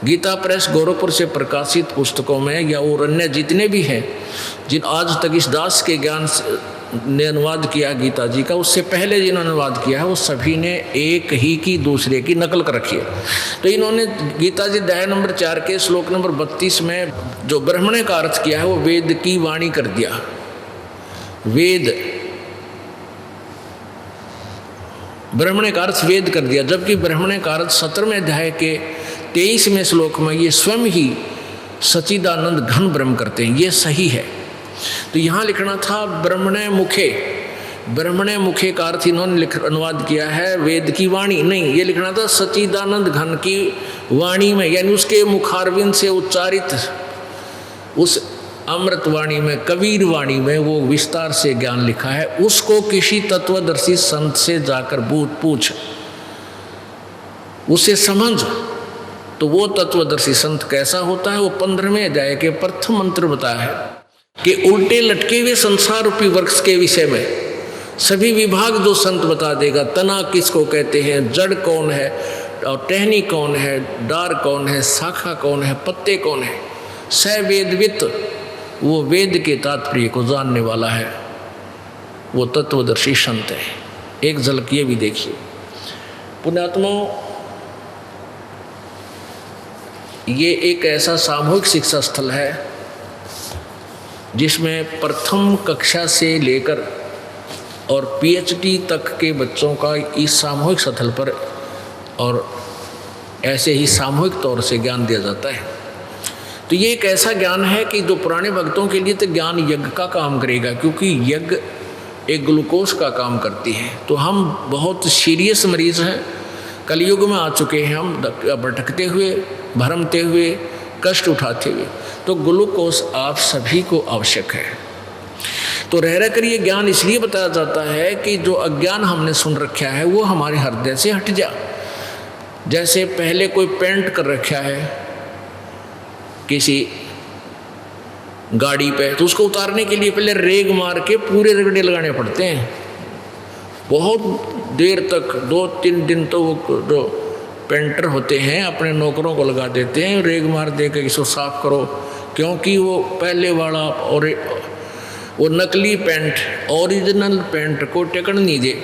गीता प्रेस गोरखपुर से प्रकाशित पुस्तकों में, या और अन्य जितने भी हैं जिन आज तक इस दास के ज्ञान ने अनुवाद किया गीता जी का, उससे पहले जिन्होंने अनुवाद किया है वो सभी ने एक ही की दूसरे की नकल कर रखी है। तो इन्होंने गीता जी अध्याय नंबर 4 के श्लोक नंबर 32 में जो ब्रह्मणे का अर्थ किया है वो वेद की वाणी कर दिया। वेद, ब्रह्मणे का अर्थ वेद कर दिया, जबकि ब्रह्मणे का अर्थ 17वें अध्याय के 23वें श्लोक में ये स्वयं ही सच्चिदानंद घन ब्रह्म करते हैं। ये सही है। तो यहाँ लिखना था ब्रह्मणे मुखे, ब्रह्मणे मुखे का अर्थ इन्होंने अनुवाद किया है वेद की वाणी, नहीं, ये लिखना था सच्चिदानंद घन की वाणी में, यानी उसके मुखारविंद से उच्चारित उस अमृत वाणी में, कबीर वाणी में वो विस्तार से ज्ञान लिखा है। उसको किसी तत्वदर्शी संत से जाकर पूछ, उसे समझ। तो वो तत्वदर्शी संत कैसा होता है, वो 15वें अध्याय के प्रथम मंत्र बताया है कि उल्टे लटके हुए संसार रूपी वृक्ष के विषय में सभी विभाग जो संत बता देगा। तना किसको कहते हैं, जड़ कौन है, और टहनी कौन है, डार कौन है, शाखा कौन है, पत्ते कौन है। स वेदवित, वो वेद के तात्पर्य को जानने वाला है, वो तत्वदर्शी संत है। एक झलक ये भी देखिए पुण्यात्माओं, ये एक ऐसा सामूहिक शिक्षा स्थल है जिसमें प्रथम कक्षा से लेकर और पीएचडी तक के बच्चों का इस सामूहिक स्थल पर और ऐसे ही सामूहिक तौर से ज्ञान दिया जाता है। तो ये एक ऐसा ज्ञान है कि जो पुराने भक्तों के लिए तो ज्ञान यज्ञ का काम करेगा, क्योंकि यज्ञ एक ग्लूकोज का काम करती है। तो हम बहुत सीरियस मरीज हैं, कलयुग में आ चुके हैं हम, भटकते हुए, भरमते हुए, कष्ट उठाते हुए। तो ग्लूकोज आप सभी को आवश्यक है। तो रह कर ये ज्ञान इसलिए बताया जाता है कि जो अज्ञान हमने सुन रखा है वो हमारे हृदय से हट जा। जैसे पहले कोई पेंट कर रखा है किसी गाड़ी पे, तो उसको उतारने के लिए पहले रेग मार के पूरे रगड़े लगाने पड़ते हैं, बहुत देर तक 2-3 दिन तो वो जो पेंटर होते हैं अपने नौकरों को लगा देते हैं, रेग मार दे के इसको साफ करो, क्योंकि वो पहले वाला और वो नकली पेंट ओरिजिनल पेंट को टेकन नहीं दे,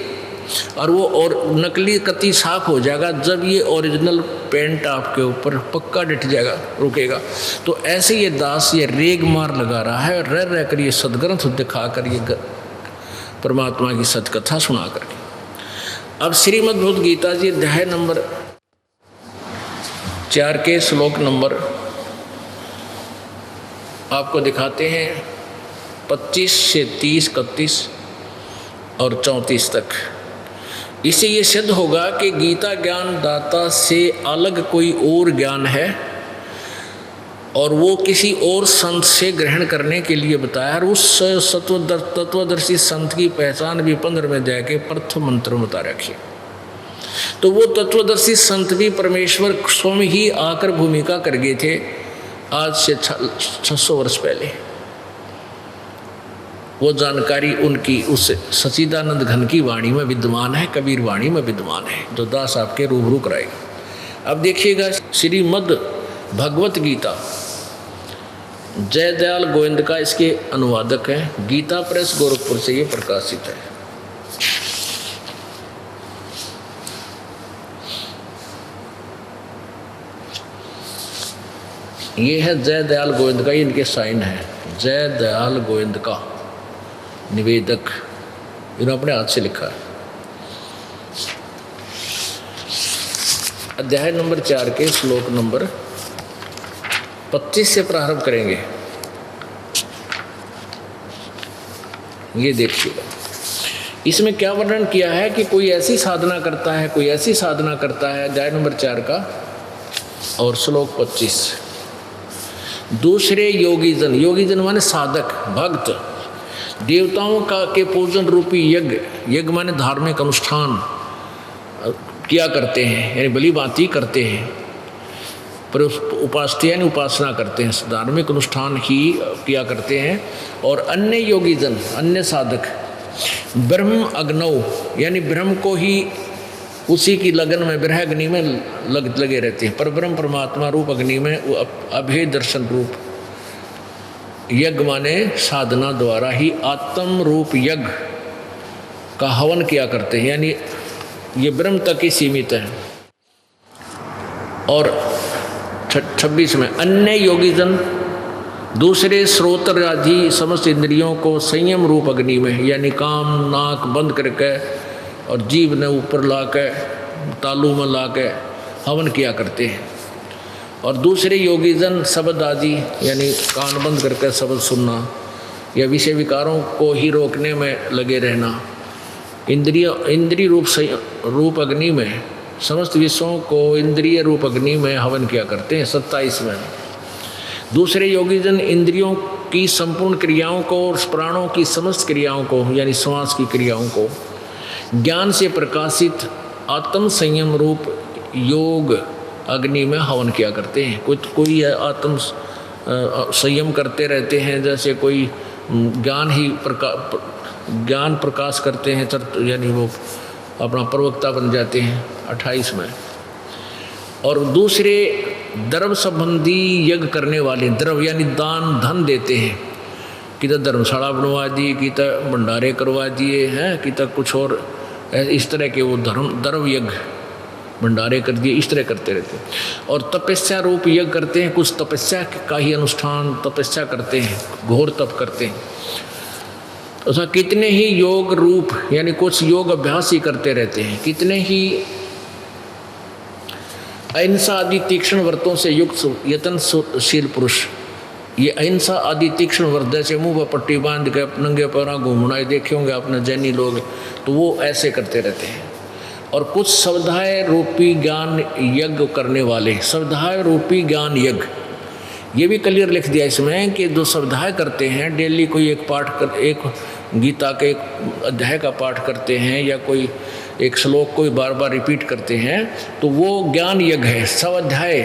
और वो और नकली कति साफ हो जाएगा जब ये ओरिजिनल पेंट आपके ऊपर पक्का डट जाएगा, रुकेगा। तो ऐसे ये दास ये रेग मार लगा रहा है, और रह कर ये सदग्रंथ दिखा कर ये परमात्मा की सतकथा सुना करके। अब श्रीमद् भगवद गीता जी अध्याय नंबर 4 के श्लोक नंबर आपको दिखाते हैं 25 से 30, 31 और 34 तक। इससे ये सिद्ध होगा कि गीता ज्ञान दाता से अलग कोई और ज्ञान है, और वो किसी और संत से ग्रहण करने के लिए बताया। और उस तत्वदर्शी संत की पहचान भी 15 में अध्याय के प्रथम मंत्र में बता रखी। तो वो तत्वदर्शी संत भी परमेश्वर स्वयं ही आकर भूमिका कर गए थे आज से 600 वर्ष पहले। वो जानकारी उनकी उस सच्चिदानंद घन की वाणी में विद्यमान है, कबीर वाणी में विद्यमान है, जो दास आपके रूबरू कराएगा। अब देखिएगा श्रीमद् भगवत गीता, जयदयाल गोविंद का इसके अनुवादक है, गीता प्रेस गोरखपुर से ये प्रकाशित है। ये है जयदयाल गोविंद का, ये इनके साइन है, जयदयाल गोविंद का निवेदक, इन्होंने अपने हाथ से लिखा है। अध्याय नंबर 4 के श्लोक नंबर 25 से प्रारंभ करेंगे। ये देखिएगा इसमें क्या वर्णन किया है कि कोई ऐसी साधना करता है, कोई ऐसी साधना करता है, अध्याय नंबर 4 का और श्लोक 25। दूसरे योगीजन, योगीजन माने साधक भक्त, देवताओं का के पूजन रूपी यज्ञ, यज्ञ माने धार्मिक अनुष्ठान किया करते हैं, यानी बलि भांति करते हैं, पर उपास्य यानी उपासना करते हैं, धार्मिक अनुष्ठान ही किया करते हैं। और अन्य योगीजन, अन्य साधक ब्रह्म अग्नौ यानी ब्रह्म को ही उसी की लगन में ब्रह्म अग्नि में लगे रहते हैं, पर ब्रह्म परमात्मा रूप अग्नि में अभेद दर्शन रूप यज्ञ माने साधना द्वारा ही आत्म रूप यज्ञ का हवन किया करते हैं, यानी ये ब्रह्म तक ही सीमित है। और 26 में अन्य योगीजन दूसरे श्रोत्र आदि समस्त इंद्रियों को संयम रूप अग्नि में, यानी काम नाक बंद करके और जीभ ने ऊपर ला के तालू में ला के हवन किया करते हैं। और दूसरे योगीजन शब्द आदि यानी कान बंद करके शब्द सुनना या विषय विकारों को ही रोकने में लगे रहना, इंद्रिय रूप अग्नि में समस्त विषयों को इंद्रिय रूप अग्नि में हवन किया करते हैं। 27 में दूसरे योगीजन इंद्रियों की संपूर्ण क्रियाओं को और प्राणों की समस्त क्रियाओं को यानी श्वास की क्रियाओं को ज्ञान से प्रकाशित आत्म संयम रूप योग अग्नि में हवन किया करते हैं। कोई आत्म संयम करते रहते हैं, जैसे कोई ज्ञान प्रकाश करते हैं, यानी वो अपना प्रवक्ता बन जाते हैं 28 में। और दूसरे द्रव्य संबंधी यज्ञ करने वाले, द्रव्य यानी दान धन देते हैं, कि तो धर्मशाला बनवा दिए, कि तो भंडारे करवा दिए हैं, कि तो कुछ और इस तरह के वो द्रव्य यज्ञ भंडारे कर दिए, इस तरह करते रहते हैं। और तपस्या रूप यज्ञ करते हैं, कुछ तपस्या का ही अनुष्ठान तपस्या करते हैं, घोर तप करते हैं। तो कितने ही योग रूप यानी कुछ योग अभ्यास ही करते रहते हैं, कितने ही अहिंसा आदि तीक्ष्ण व्रतों से युक्त यत्नशील पुरुष, ये अहिंसा आदि तीक्ष्ण व्रत जैसे मुंह पर पट्टी बांध के नंगे पैरों घूमना देखे होंगे आपने जैनी लोग, तो वो ऐसे करते रहते हैं। और कुछ स्वाध्याय रूपी ज्ञान यज्ञ करने वाले, स्वाध्याय रूपी ज्ञान यज्ञ ये भी क्लियर लिख दिया इसमें कि जो स्वाध्याय करते हैं, डेली कोई एक पाठ कर, एक गीता के एक अध्याय का पाठ करते हैं या कोई एक श्लोक को बार बार रिपीट करते हैं, तो वो ज्ञान यज्ञ है। स्वाध्याय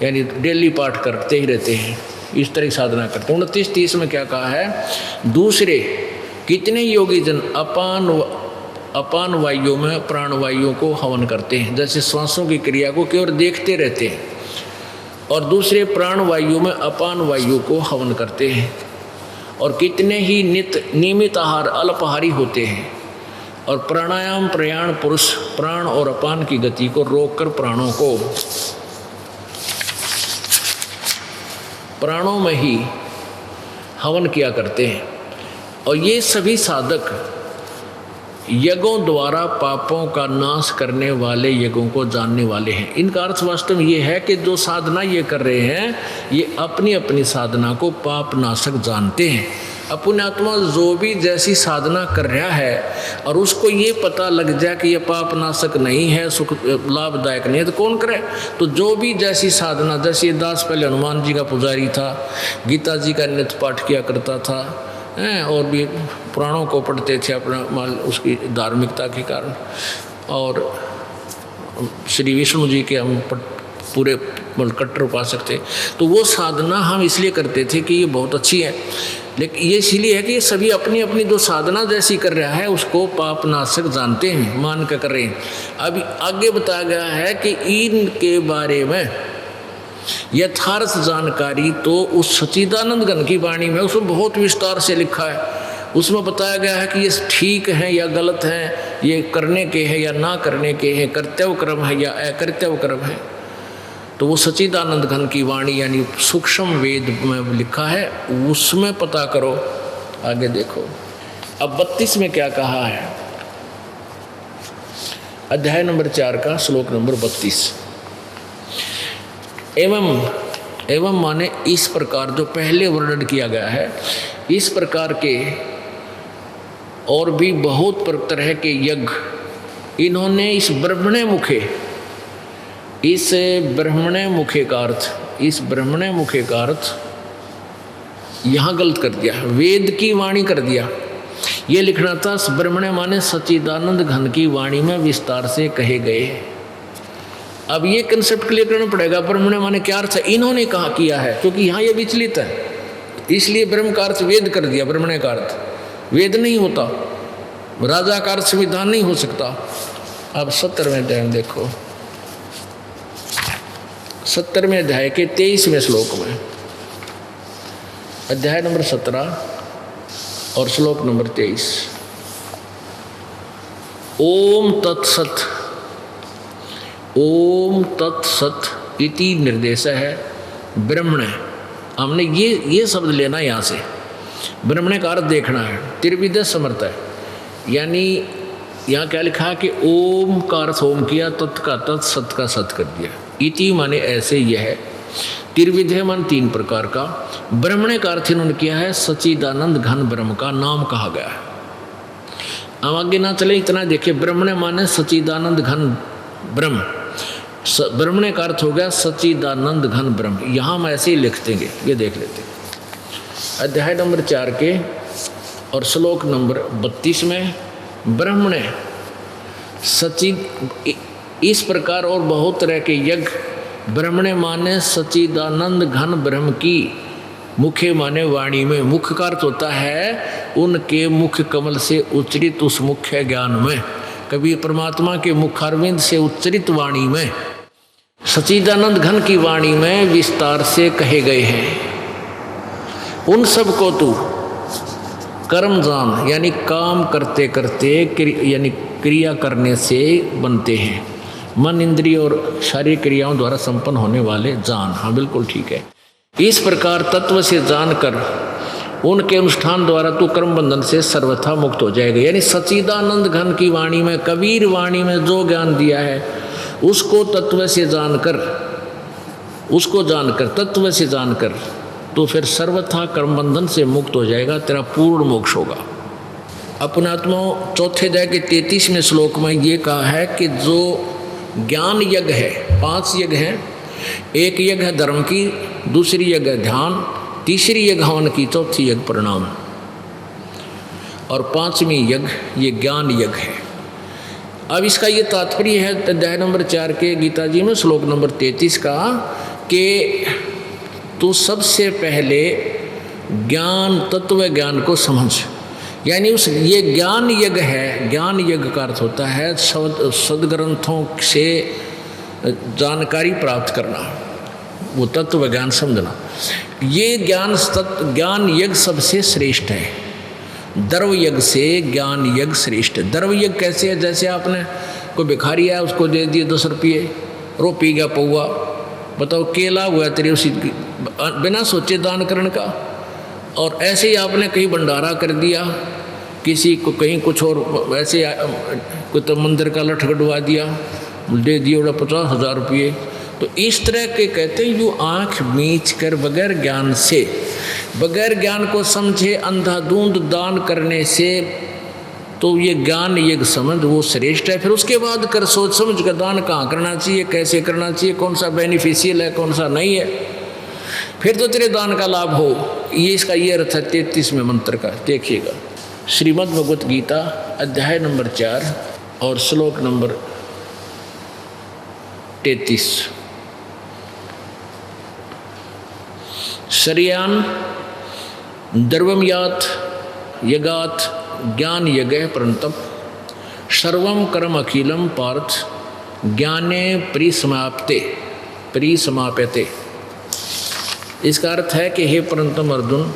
यानी डेली पाठ करते ही रहते हैं, इस तरह की साधना करते हैं। 29-30 में क्या कहा है, दूसरे कितने योगी जन अपान वायुओं में प्राण वायुओं को हवन करते हैं, जैसे श्वासों की क्रिया को केवल देखते रहते हैं, और दूसरे प्राण वायु में अपान वायु को हवन करते हैं। और कितने ही नियमित आहार अल्पाहारी होते हैं, और प्राणायाम प्रयाण पुरुष प्राण और अपान की गति को रोककर प्राणों में ही हवन किया करते हैं। और ये सभी साधक यज्ञों द्वारा पापों का नाश करने वाले यज्ञों को जानने वाले हैं। इनका अर्थ वास्तव में ये है कि जो साधना ये कर रहे हैं, ये अपनी अपनी साधना को पाप नाशक जानते हैं। अपने आत्मा जो भी जैसी साधना कर रहा है और उसको ये पता लग जाए कि ये पाप नाशक नहीं है, सुख लाभदायक नहीं है, तो कौन करे? तो जो भी जैसी साधना, जैसे दास पहले हनुमान जी का पुजारी था, गीता जी का नित्य पाठ किया करता था, और भी पुराणों को पढ़ते थे अपना माल उसकी धार्मिकता के कारण, और श्री विष्णु जी के हम पूरे कट्टर उपासक थे। तो वो साधना हम इसलिए करते थे कि ये बहुत अच्छी है, लेकिन ये इसलिए है कि ये सभी अपनी अपनी जो साधना जैसी कर रहा है उसको पाप नाशक जानते हैं, मान कर रहे हैं। अभी आगे बताया गया है कि इनके बारे में यथार्थ जानकारी तो उस सच्चिदानंद घन की वाणी में उसमें बहुत विस्तार से लिखा है। उसमें बताया गया है कि ये ठीक है या गलत है, ये करने के हैं या ना करने के हैं, कर्तव्य क्रम है या अकर्तव्य क्रम है। तो वो सच्चिदानंद घन की वाणी यानी सूक्ष्म वेद में लिखा है, उसमें पता करो। आगे देखो अब 32 में क्या कहा है, अध्याय नंबर 4 का श्लोक नंबर 32। एवं माने इस प्रकार, जो पहले वर्णन किया गया है, इस प्रकार के और भी बहुत तरह के यज्ञ इन्होंने इस ब्रह्मणे मुखे का अर्थ यहाँ गलत कर दिया, वेद की वाणी कर दिया। ये लिखना था ब्रह्मणे माने सच्चिदानंद घन की वाणी में विस्तार से कहे गए। अब ये कंसेप्ट क्लियर करना पड़ेगा, ब्रह्मणे माने क्या अर्थ है, इन्होंने कहा किया है, क्योंकि यहाँ ये विचलित है, इसलिए ब्रह्म का अर्थ वेद कर दिया। ब्रह्मणे का अर्थ वेद नहीं होता, राजा का अर्थ संविधान नहीं हो सकता। अब 17वें अध्याय देखो, 17वें अध्याय के 23वें श्लोक में, अध्याय नंबर 17 और श्लोक नंबर 23। ओम तत्सत इति निर्देश है ब्रह्मणे। हमने ये शब्द लेना यहाँ से, ब्रह्मणे का अर्थ देखना है। त्रिविध समर्थ है, यानी यहाँ क्या लिखा है कि ओम का अर्थ ओम किया, तत् का तत्, सत का सत कर दिया। इति माने ऐसे यह है, त्रिविध मन 3 प्रकार का। ब्रह्मणे का अर्थ इन्होंने किया है सच्चिदानंद घन ब्रह्म का नाम कहा गया है। हम आगे ना चले, इतना देखिए, ब्रह्मणे माने सच्चिदानंद घन ब्रह्म, ब्रह्मणे का अर्थ हो गया सच्चिदानंद घन ब्रह्म। यहाँ हम ऐसे ही लिख देंगे, ये देख लेते हैं। अध्याय नंबर 4 के और श्लोक नंबर 32 में ब्रह्मणे सच्चिद इस प्रकार और बहुत तरह के यज्ञ ब्रह्मणे माने सच्चिदानंद घन ब्रह्म की, मुखे माने वाणी में। मुख का अर्थ होता है उनके मुख कमल से उच्चरित उस मुख्य ज्ञान में, कभी परमात्मा के मुखारविंद से उच्चरित वाणी में, सच्चिदानंद घन की वाणी में विस्तार से कहे गए हैं। उन सब को तू कर्म जान, यानी काम करते करते यानी क्रिया करने से बनते हैं, मन इंद्रिय और शारीरिक क्रियाओं द्वारा संपन्न होने वाले जान। हाँ बिल्कुल ठीक है। इस प्रकार तत्व से जानकर उनके अनुष्ठान द्वारा तू कर्म बंधन से सर्वथा मुक्त हो जाएगा। यानी सच्चिदानंद घन की वाणी में, कबीर वाणी में जो ज्ञान दिया है उसको तत्व से जानकर, तत्व से जानकर तो फिर सर्वथा कर्म बंधन से मुक्त हो जाएगा, तेरा पूर्ण मोक्ष होगा। अपने आत्मा 4 अध्याय के 33वें श्लोक में ये कहा है कि जो ज्ञान यज्ञ है, 5 यज्ञ हैं, एक यज्ञ है धर्म की, दूसरी यज्ञ है ध्यान, तीसरी यज्ञ हवन की, चौथी यज्ञ प्रणाम, और पांचवी यज्ञ ये ज्ञान यज्ञ है। अब इसका ये तात्पर्य है अध्याय नंबर 4 के गीता जी में श्लोक नंबर 33 का कि तू सबसे पहले ज्ञान तत्व ज्ञान को समझ, यानी उस ये ज्ञान यज्ञ है। ज्ञान यज्ञ का अर्थ होता है सदग्रंथों से जानकारी प्राप्त करना, वो तत्व ज्ञान समझना। ये ज्ञान यज्ञ सबसे श्रेष्ठ है। द्रव यज्ञ से ज्ञान यज्ञ श्रेष्ठ है। द्रव यज्ञ कैसे है? जैसे आपने कोई भिखारी है, उसको दे दिए 10 रुपये, रो पी गया पौवा, बताओ केला हुआ तेरे उसी बिना सोचे दान करने का। और ऐसे ही आपने कहीं भंडारा कर दिया, किसी को कहीं कुछ और ऐसे कोई तो मंदिर का लठ गड़वा दिया, दे दिए 50,000 रुपये। तो इस तरह के कहते हैं जो आँख मीच कर बगैर ज्ञान से, बगैर ज्ञान को समझे अंधाधुंध दान करने से, तो ये ज्ञान यज्ञ समझ वो श्रेष्ठ है। फिर उसके बाद कर सोच समझ कर दान कहाँ करना चाहिए, कैसे करना चाहिए, कौन सा बेनिफिशियल है, कौन सा नहीं है, फिर तो तेरे दान का लाभ हो। ये इसका ये अर्थ है 33वें मंत्र का। देखिएगा श्रीमद् भगवत गीता अध्याय नंबर 4 और श्लोक नंबर 33। शर्यान द्रवमयात यगात ज्ञान यज्ञ परंतप सर्वम कर्म अखिलम पार्थ ज्ञाने परिसमाप्यते। इसका अर्थ है कि हे परंतम अर्जुन,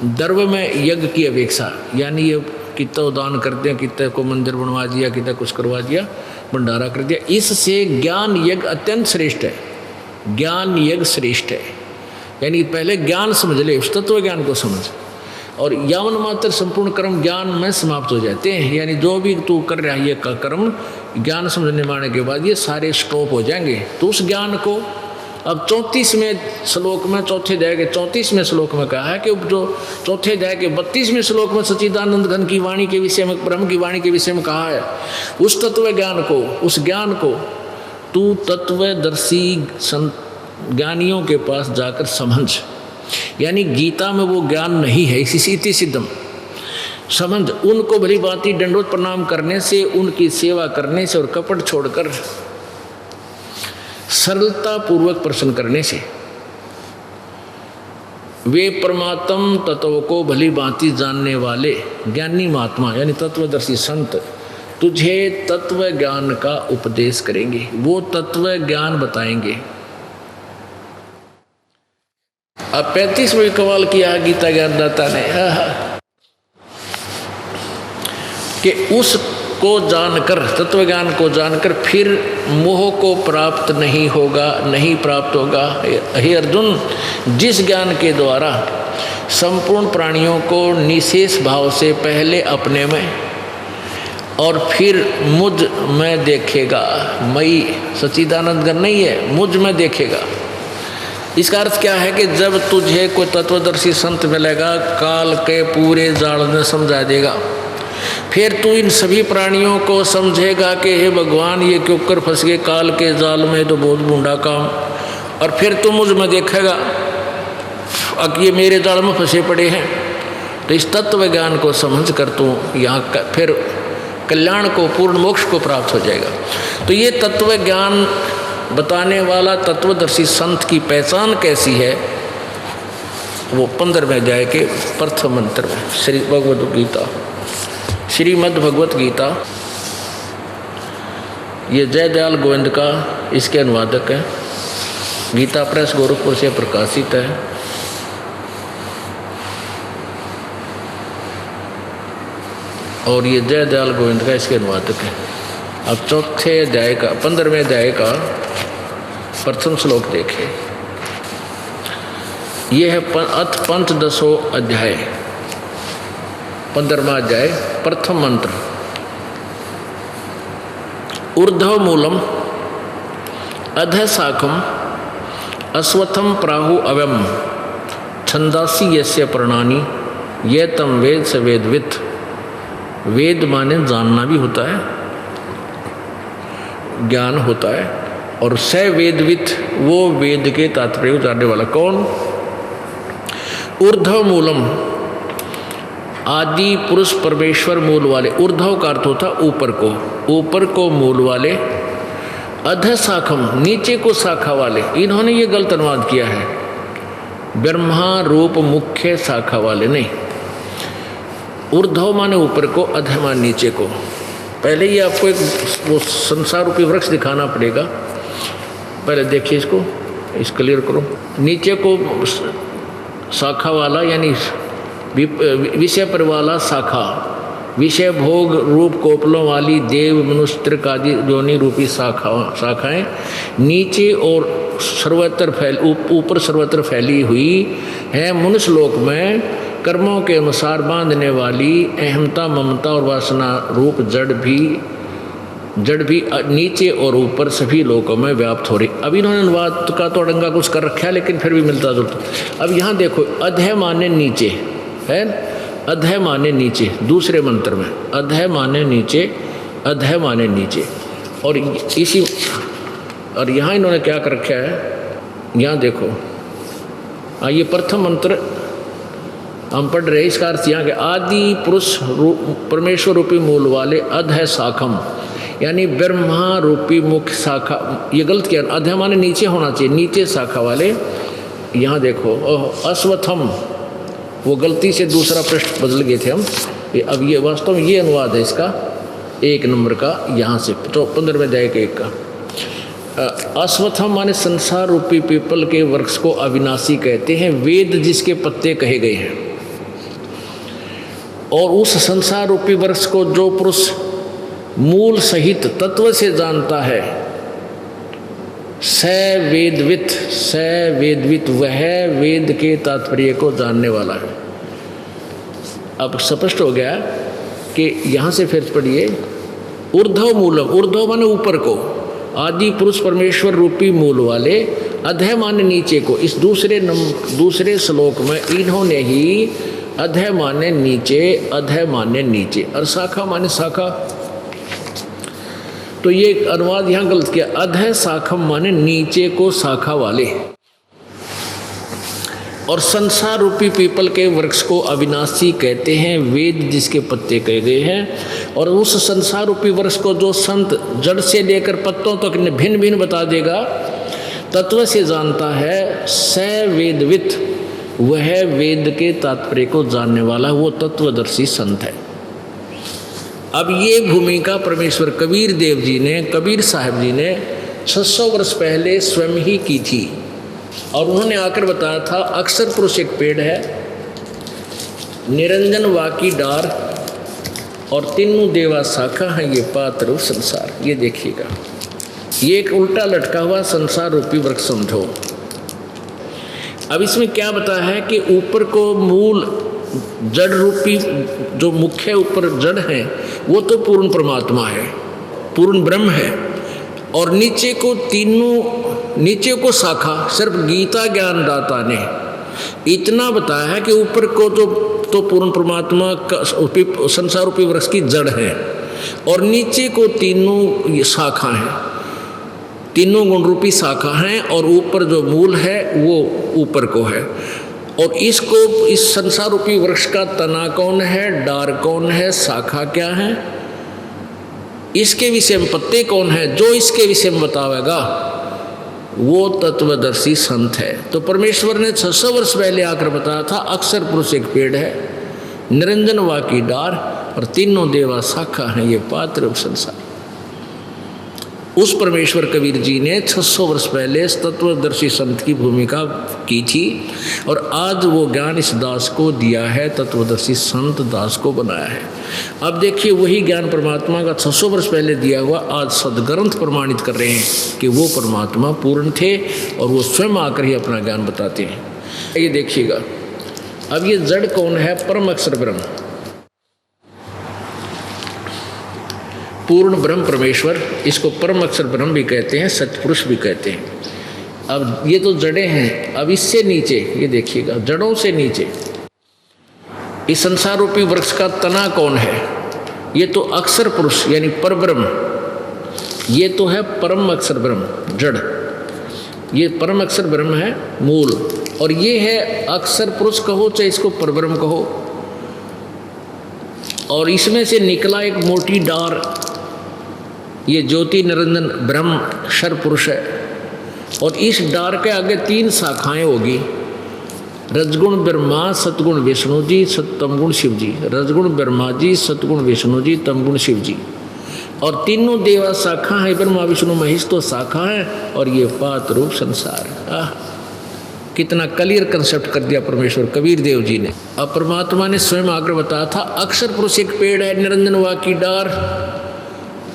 द्रव्य में यज्ञ की अपेक्षा, यानी ये कितना दान करते हैं, कितने को मंदिर बनवा दिया, कितना कुछ करवा दिया, भंडारा कर दिया, इससे ज्ञान यज्ञ अत्यंत श्रेष्ठ है। ज्ञान यज्ञ श्रेष्ठ है, यानी पहले ज्ञान समझ ले, उस तत्व ज्ञान को समझ, और यावन मात्र संपूर्ण कर्म ज्ञान में समाप्त हो जाते हैं। यानी जो भी तू कर रहा है ये कर्म ज्ञान समझने माने के बाद ये सारे स्टॉप हो जाएंगे। तो उस ज्ञान को अब 34वें श्लोक में, चौथे अध्याय के 34वें श्लोक में कहा है कि जो चौथे अध्याय के 32वें श्लोक में सच्चिदानंद घन की वाणी के विषय में, ब्रह्म की वाणी के विषय में कहा है, उस तत्व ज्ञान को, उस ज्ञान को तू तत्वदर्शी ज्ञानियों के पास जाकर समझ। यानी गीता में वो ज्ञान नहीं है, इसी इति सिद्धम समझ। उनको भली भांति दंडोत प्रणाम करने से, उनकी सेवा करने से और कपट छोड़कर सरलता पूर्वक प्रश्न करने से वे परमात्म तत्व को भली भांति जानने वाले ज्ञानी महात्मा यानी तत्वदर्शी संत तुझे तत्व ज्ञान का उपदेश करेंगे, वो तत्व ज्ञान बताएंगे। अब 35वें कमाल किया गीता ज्ञानदाता ने कि उसको जानकर, तत्व ज्ञान को जानकर फिर मोह को प्राप्त नहीं होगा, नहीं प्राप्त होगा। हे अर्जुन, जिस ज्ञान के द्वारा संपूर्ण प्राणियों को निशेष भाव से पहले अपने में और फिर मुझ में देखेगा, मई सच्चिदानंद घन नहीं है, मुझ में देखेगा। इसका अर्थ क्या है कि जब तुझे कोई तत्वदर्शी संत मिलेगा, काल के पूरे जाल में समझा देगा, फिर तू इन सभी प्राणियों को समझेगा कि हे भगवान ये क्यों कर फंस गए काल के जाल में, तो बहुत बूढ़ा काम। और फिर तू मुझ में देखेगा अब ये मेरे जाल में फंसे पड़े हैं। तो इस तत्व ज्ञान को समझ कर तू यहाँ फिर कल्याण को, पूर्ण मोक्ष को प्राप्त हो जाएगा। तो ये तत्व ज्ञान बताने वाला तत्वदर्शी संत की पहचान कैसी है, वो 15वें अध्याय के प्रथम मंत्र में श्री भगवद गीता, श्रीमद् भगवत गीता, ये जयदयाल गोविंद का इसके अनुवादक है। गीता प्रेस गोरखपुर से प्रकाशित है। और ये जयदयाल गोविंद का इसके अनुवादक है। अब चौथे अध्याय का 15वें अध्याय का प्रथम श्लोक देखें। यह है अथ पंचदशो अध्याय, 15वां अध्याय, प्रथम मंत्र। ऊर्ध्व मूलम अधः शाखम अश्वत्थम प्राहु अव्यम छंदासी यस्य प्रणानी ये तम वेद से वेदवित्। वेद माने जानना भी होता है, ज्ञान होता है, और स वेदवित, वो वेद के तात्पर्य को जानने वाला। कौन? ऊर्ध्व मूलम, आदि पुरुष परमेश्वर मूल वाले। ऊर्ध्व का अर्थ होता ऊपर को, ऊपर को मूल वाले। अध शाखम, नीचे को शाखा वाले। इन्होंने ये गलत अनुवाद किया है, ब्रह्मा रूप मुख्य शाखा वाले नहीं। ऊर्ध्व माने ऊपर को, अध माने नीचे को। पहले ही आपको एक वो संसार रूपी वृक्ष दिखाना पड़ेगा। पहले देखिए इसको, इस क्लियर करो। नीचे को शाखा वाला यानी विषय पर वाला शाखा, विषय भोग रूप कोपलों वाली देव मनुष्य त्रिक आदि योनि रूपी शाखाएं नीचे और सर्वत्र ऊपर सर्वत्र फैली हुई है। मनुष्य लोक में कर्मों के अनुसार बांधने वाली अहमता ममता और वासना रूप जड़ भी नीचे और ऊपर सभी लोकों में व्याप्त हो रही। अब इन्होंने अनुवाद का तो अड़ंगा कुछ कर रखा है, लेकिन फिर भी मिलता जुलता। अब यहाँ देखो, अधः माने नीचे है, अधः माने नीचे। दूसरे मंत्र में अधः माने नीचे, अधः माने नीचे। और इसी और यहाँ इन्होंने क्या कर रखा है, यहाँ देखो, ये प्रथम मंत्र हम पढ़ रहे। इसका अर्थ यहाँ के आदि पुरुष परमेश्वर रूपी मूल वाले अधः शाखम, यानी ब्रह्मा रूपी मुख्य शाखा। ये गलत किया, अधः माने नीचे होना चाहिए, नीचे शाखा वाले। यहाँ देखो अश्वत्थम, वो गलती से दूसरा पृष्ठ बदल गए थे हम। अब ये वास्तव में ये अनुवाद है इसका 1 नंबर का, यहाँ से तो 15वें अध्याय के 1 का। अश्वत्थम माने संसार रूपी पीपल के वृक्ष को अविनाशी कहते हैं, वेद जिसके पत्ते कहे गए हैं। और उस संसार रूपी वृक्ष को जो पुरुष मूल सहित तत्व से जानता है, स वेदवित, वह वेद के तात्पर्य को जानने वाला है। अब स्पष्ट हो गया कि यहाँ से फिर पढ़िए, ऊर्ध्व मूलम, ऊर्ध्व माने ऊपर को, आदि पुरुष परमेश्वर रूपी मूल वाले, अधः माने नीचे को। इस दूसरे श्लोक में इन्होंने ही अधः माने नीचे, अधः माने नीचे और शाखा माने शाखा। तो ये अनुवाद यहाँ गलत किया, अधः शाखम माने नीचे को शाखा वाले। और संसार रूपी पीपल के वृक्ष को अविनाशी कहते हैं, वेद जिसके पत्ते कहे गए हैं। और उस संसार रूपी वृक्ष को जो संत जड़ से लेकर पत्तों तक भिन्न भिन्न बता देगा, तत्व से जानता है, स वेदवित, वह वेद के तात्पर्य को जानने वाला, वो तत्वदर्शी संत है। अब ये भूमिका परमेश्वर कबीर देव जी ने, कबीर साहब जी ने 600 वर्ष पहले स्वयं ही की थी। और उन्होंने आकर बताया था, अक्षर पुरुष एक पेड़ है, निरंजन वाकी डार और तीनों देवा शाखा है, ये पात्र संसार। ये देखिएगा, ये एक उल्टा लटका हुआ संसार रूपी वृक्ष समझो। अब इसमें क्या बताया है कि ऊपर को मूल जड़ रूपी जो मुख्य ऊपर जड़ है, वो तो पूर्ण परमात्मा है, पूर्ण ब्रह्म है। और नीचे को नीचे को शाखा सिर्फ गीता ज्ञान दाता ने इतना बताया है कि ऊपर को तो पूर्ण परमात्मा का संसार रूपी वृक्ष की जड़ है, और नीचे को तीनों शाखा हैं, तीनों गुण रूपी शाखा हैं, और ऊपर जो मूल है वो ऊपर को है। और इसको, इस संसार रूपी वृक्ष का तना कौन है, डार कौन है, शाखा क्या है, इसके विषय में पत्ते कौन है, जो इसके विषय में बतावेगा वो तत्वदर्शी संत है। तो परमेश्वर ने 600 वर्ष पहले आकर बताया था, अक्षर पुरुष एक पेड़ है, निरंजन वाकी डार और तीनों देवा शाखा हैं, ये पात्र संसार। उस परमेश्वर कबीर जी ने 600 वर्ष पहले तत्वदर्शी संत की भूमिका की थी, और आज वो ज्ञान इस दास को दिया है, तत्वदर्शी संत दास को बनाया है। अब देखिए, वही ज्ञान परमात्मा का 600 वर्ष पहले दिया हुआ आज सदग्रंथ प्रमाणित कर रहे हैं कि वो परमात्मा पूर्ण थे, और वो स्वयं आकर ही अपना ज्ञान बताते हैं। ये देखिएगा, अब ये जड़ कौन है, परम अक्षर ब्रह्म, पूर्ण ब्रह्म परमेश्वर, इसको परम अक्षर ब्रह्म भी कहते हैं, सत्पुरुष भी कहते हैं। अब ये तो जड़ें हैं। अब इससे नीचे ये देखिएगा, जड़ों से नीचे इस संसार रूपी वृक्ष का तना कौन है, ये तो अक्षर पुरुष यानी परब्रह्म, ये तो है परम अक्षर ब्रह्म जड़, ये परम अक्षर ब्रह्म है मूल, और ये है अक्षर पुरुष कहो चाहे इसको परब्रह्म कहो। और इसमें से निकला एक मोटी डार, ये ज्योति निरंजन ब्रह्म शर पुरुष है। और इस डार के आगे 3 शाखाएं होगी, रजगुण ब्रह्मा, सतगुण विष्णु जी, सतम गुण शिव जी। रजगुण ब्रह्मा जी, सतगुण विष्णु जी, तम गुण शिव जी। और तीनों देवा शाखा है, ब्रह्मा विष्णु महेश तो शाखा है, और ये पात रूप संसार है। कितना क्लियर कंसेप्ट कर दिया परमेश्वर कबीर देव जी ने। अब परमात्मा ने स्वयं आकर बताया था, अक्षर पुरुष एक पेड़ है, निरंजन वा की डार,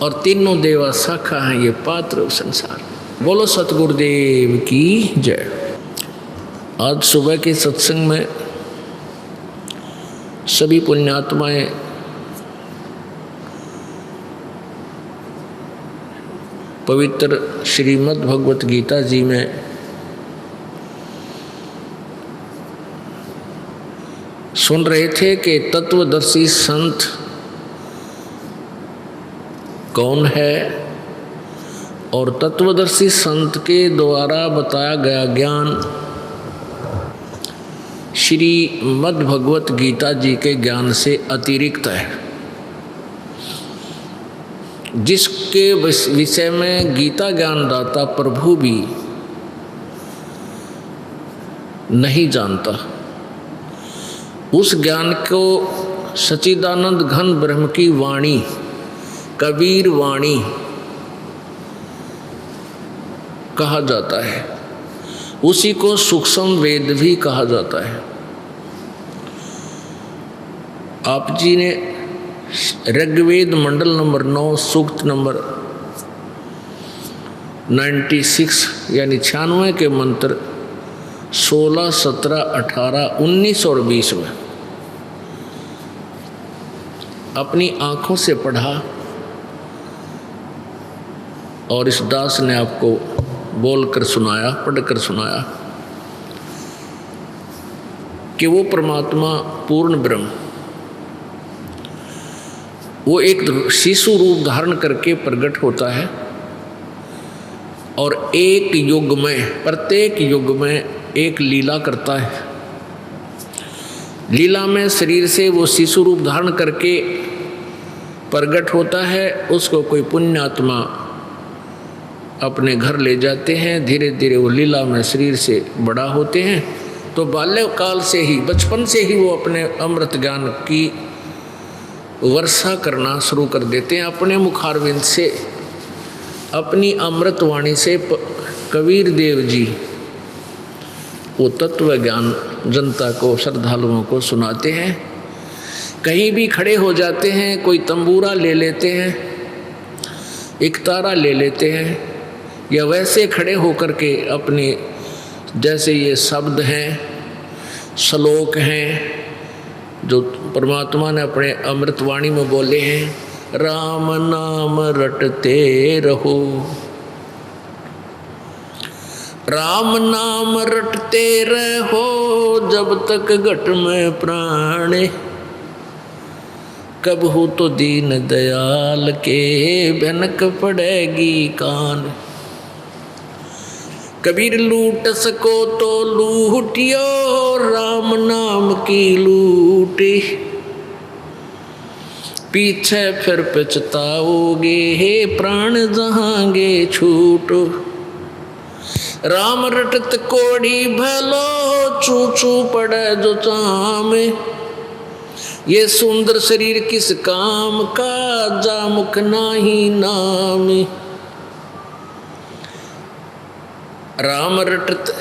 और तीनों देवा शाखा है, ये पात रूप संसार। बोलो सतगुरुदेव की जय। आज सुबह के सत्संग में सभी पुण्यात्माएं पवित्र श्रीमद् भगवत गीता जी में सुन रहे थे कि तत्वदर्शी संत कौन है, और तत्वदर्शी संत के द्वारा बताया गया ज्ञान श्रीमद् भगवत गीता जी के ज्ञान से अतिरिक्त है, जिसके विषय में गीता ज्ञानदाता प्रभु भी नहीं जानता। उस ज्ञान को सच्चिदानंद घन ब्रह्म की वाणी, कबीर वाणी कहा जाता है। उसी को सूक्ष्म वेद भी कहा जाता है। आप जी ने ऋग्वेद मंडल नंबर 9 सूक्त नंबर 96 यानी 96 के मंत्र 16, 17, 18, 19 और 20 में अपनी आंखों से पढ़ा, और इस दास ने आपको बोलकर सुनाया, पढ़कर सुनाया कि वो परमात्मा पूर्ण ब्रह्म, वो एक शिशु रूप धारण करके प्रकट होता है, और एक युग में, प्रत्येक युग में एक लीला करता है। लीला में शरीर से वो शिशु रूप धारण करके प्रकट होता है। उसको कोई पुण्यात्मा अपने घर ले जाते हैं, धीरे धीरे वो लीला में शरीर से बड़ा होते हैं। तो बाल्यकाल से ही, बचपन से ही वो अपने अमृत ज्ञान की वर्षा करना शुरू कर देते हैं। अपने मुखारविंद से, अपनी अमृत वाणी से कबीर देव जी वो तत्व ज्ञान जनता को, श्रद्धालुओं को सुनाते हैं। कहीं भी खड़े हो जाते हैं, कोई तंबूरा ले लेते हैं, एक तारा ले लेते हैं, या वैसे खड़े होकर के अपने, जैसे ये शब्द हैं, श्लोक हैं जो परमात्मा ने अपने अमृतवाणी में बोले हैं, राम नाम रटते रहो, राम नाम रटते रहो, जब तक घट में प्राण, कब हो तो दीन दयाल के भनक पड़ेगी कान। कबीर लूट सको तो लूटियो, राम नाम की लूटी, पीछे फिर पछताओगे, हे प्राण जहांगे छूटो। राम रटत कोड़ी भलो, चू चू पड़े जो चाम, ये सुंदर शरीर किस काम का, जा मुख नाही नाम। राम रटत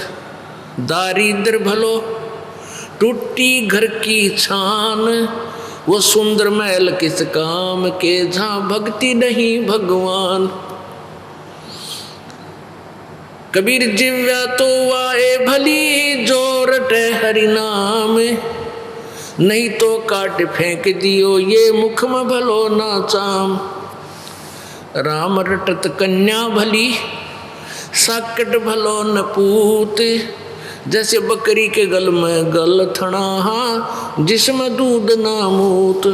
दारिद्र भलो, टूटी घर की छान, वो सुंदर महल किस काम के, जहाँ भक्ति नहीं भगवान। कबीर जिव्या तो वाए भली, जो रटे हरि नाम, नहीं तो काट फेंक दियो, ये मुख में भलो ना चाम। राम रटत कन्या भली, साकट भलो न पूत, जैसे बकरी के गल में गल थना, जिसमें दूध ना मूत।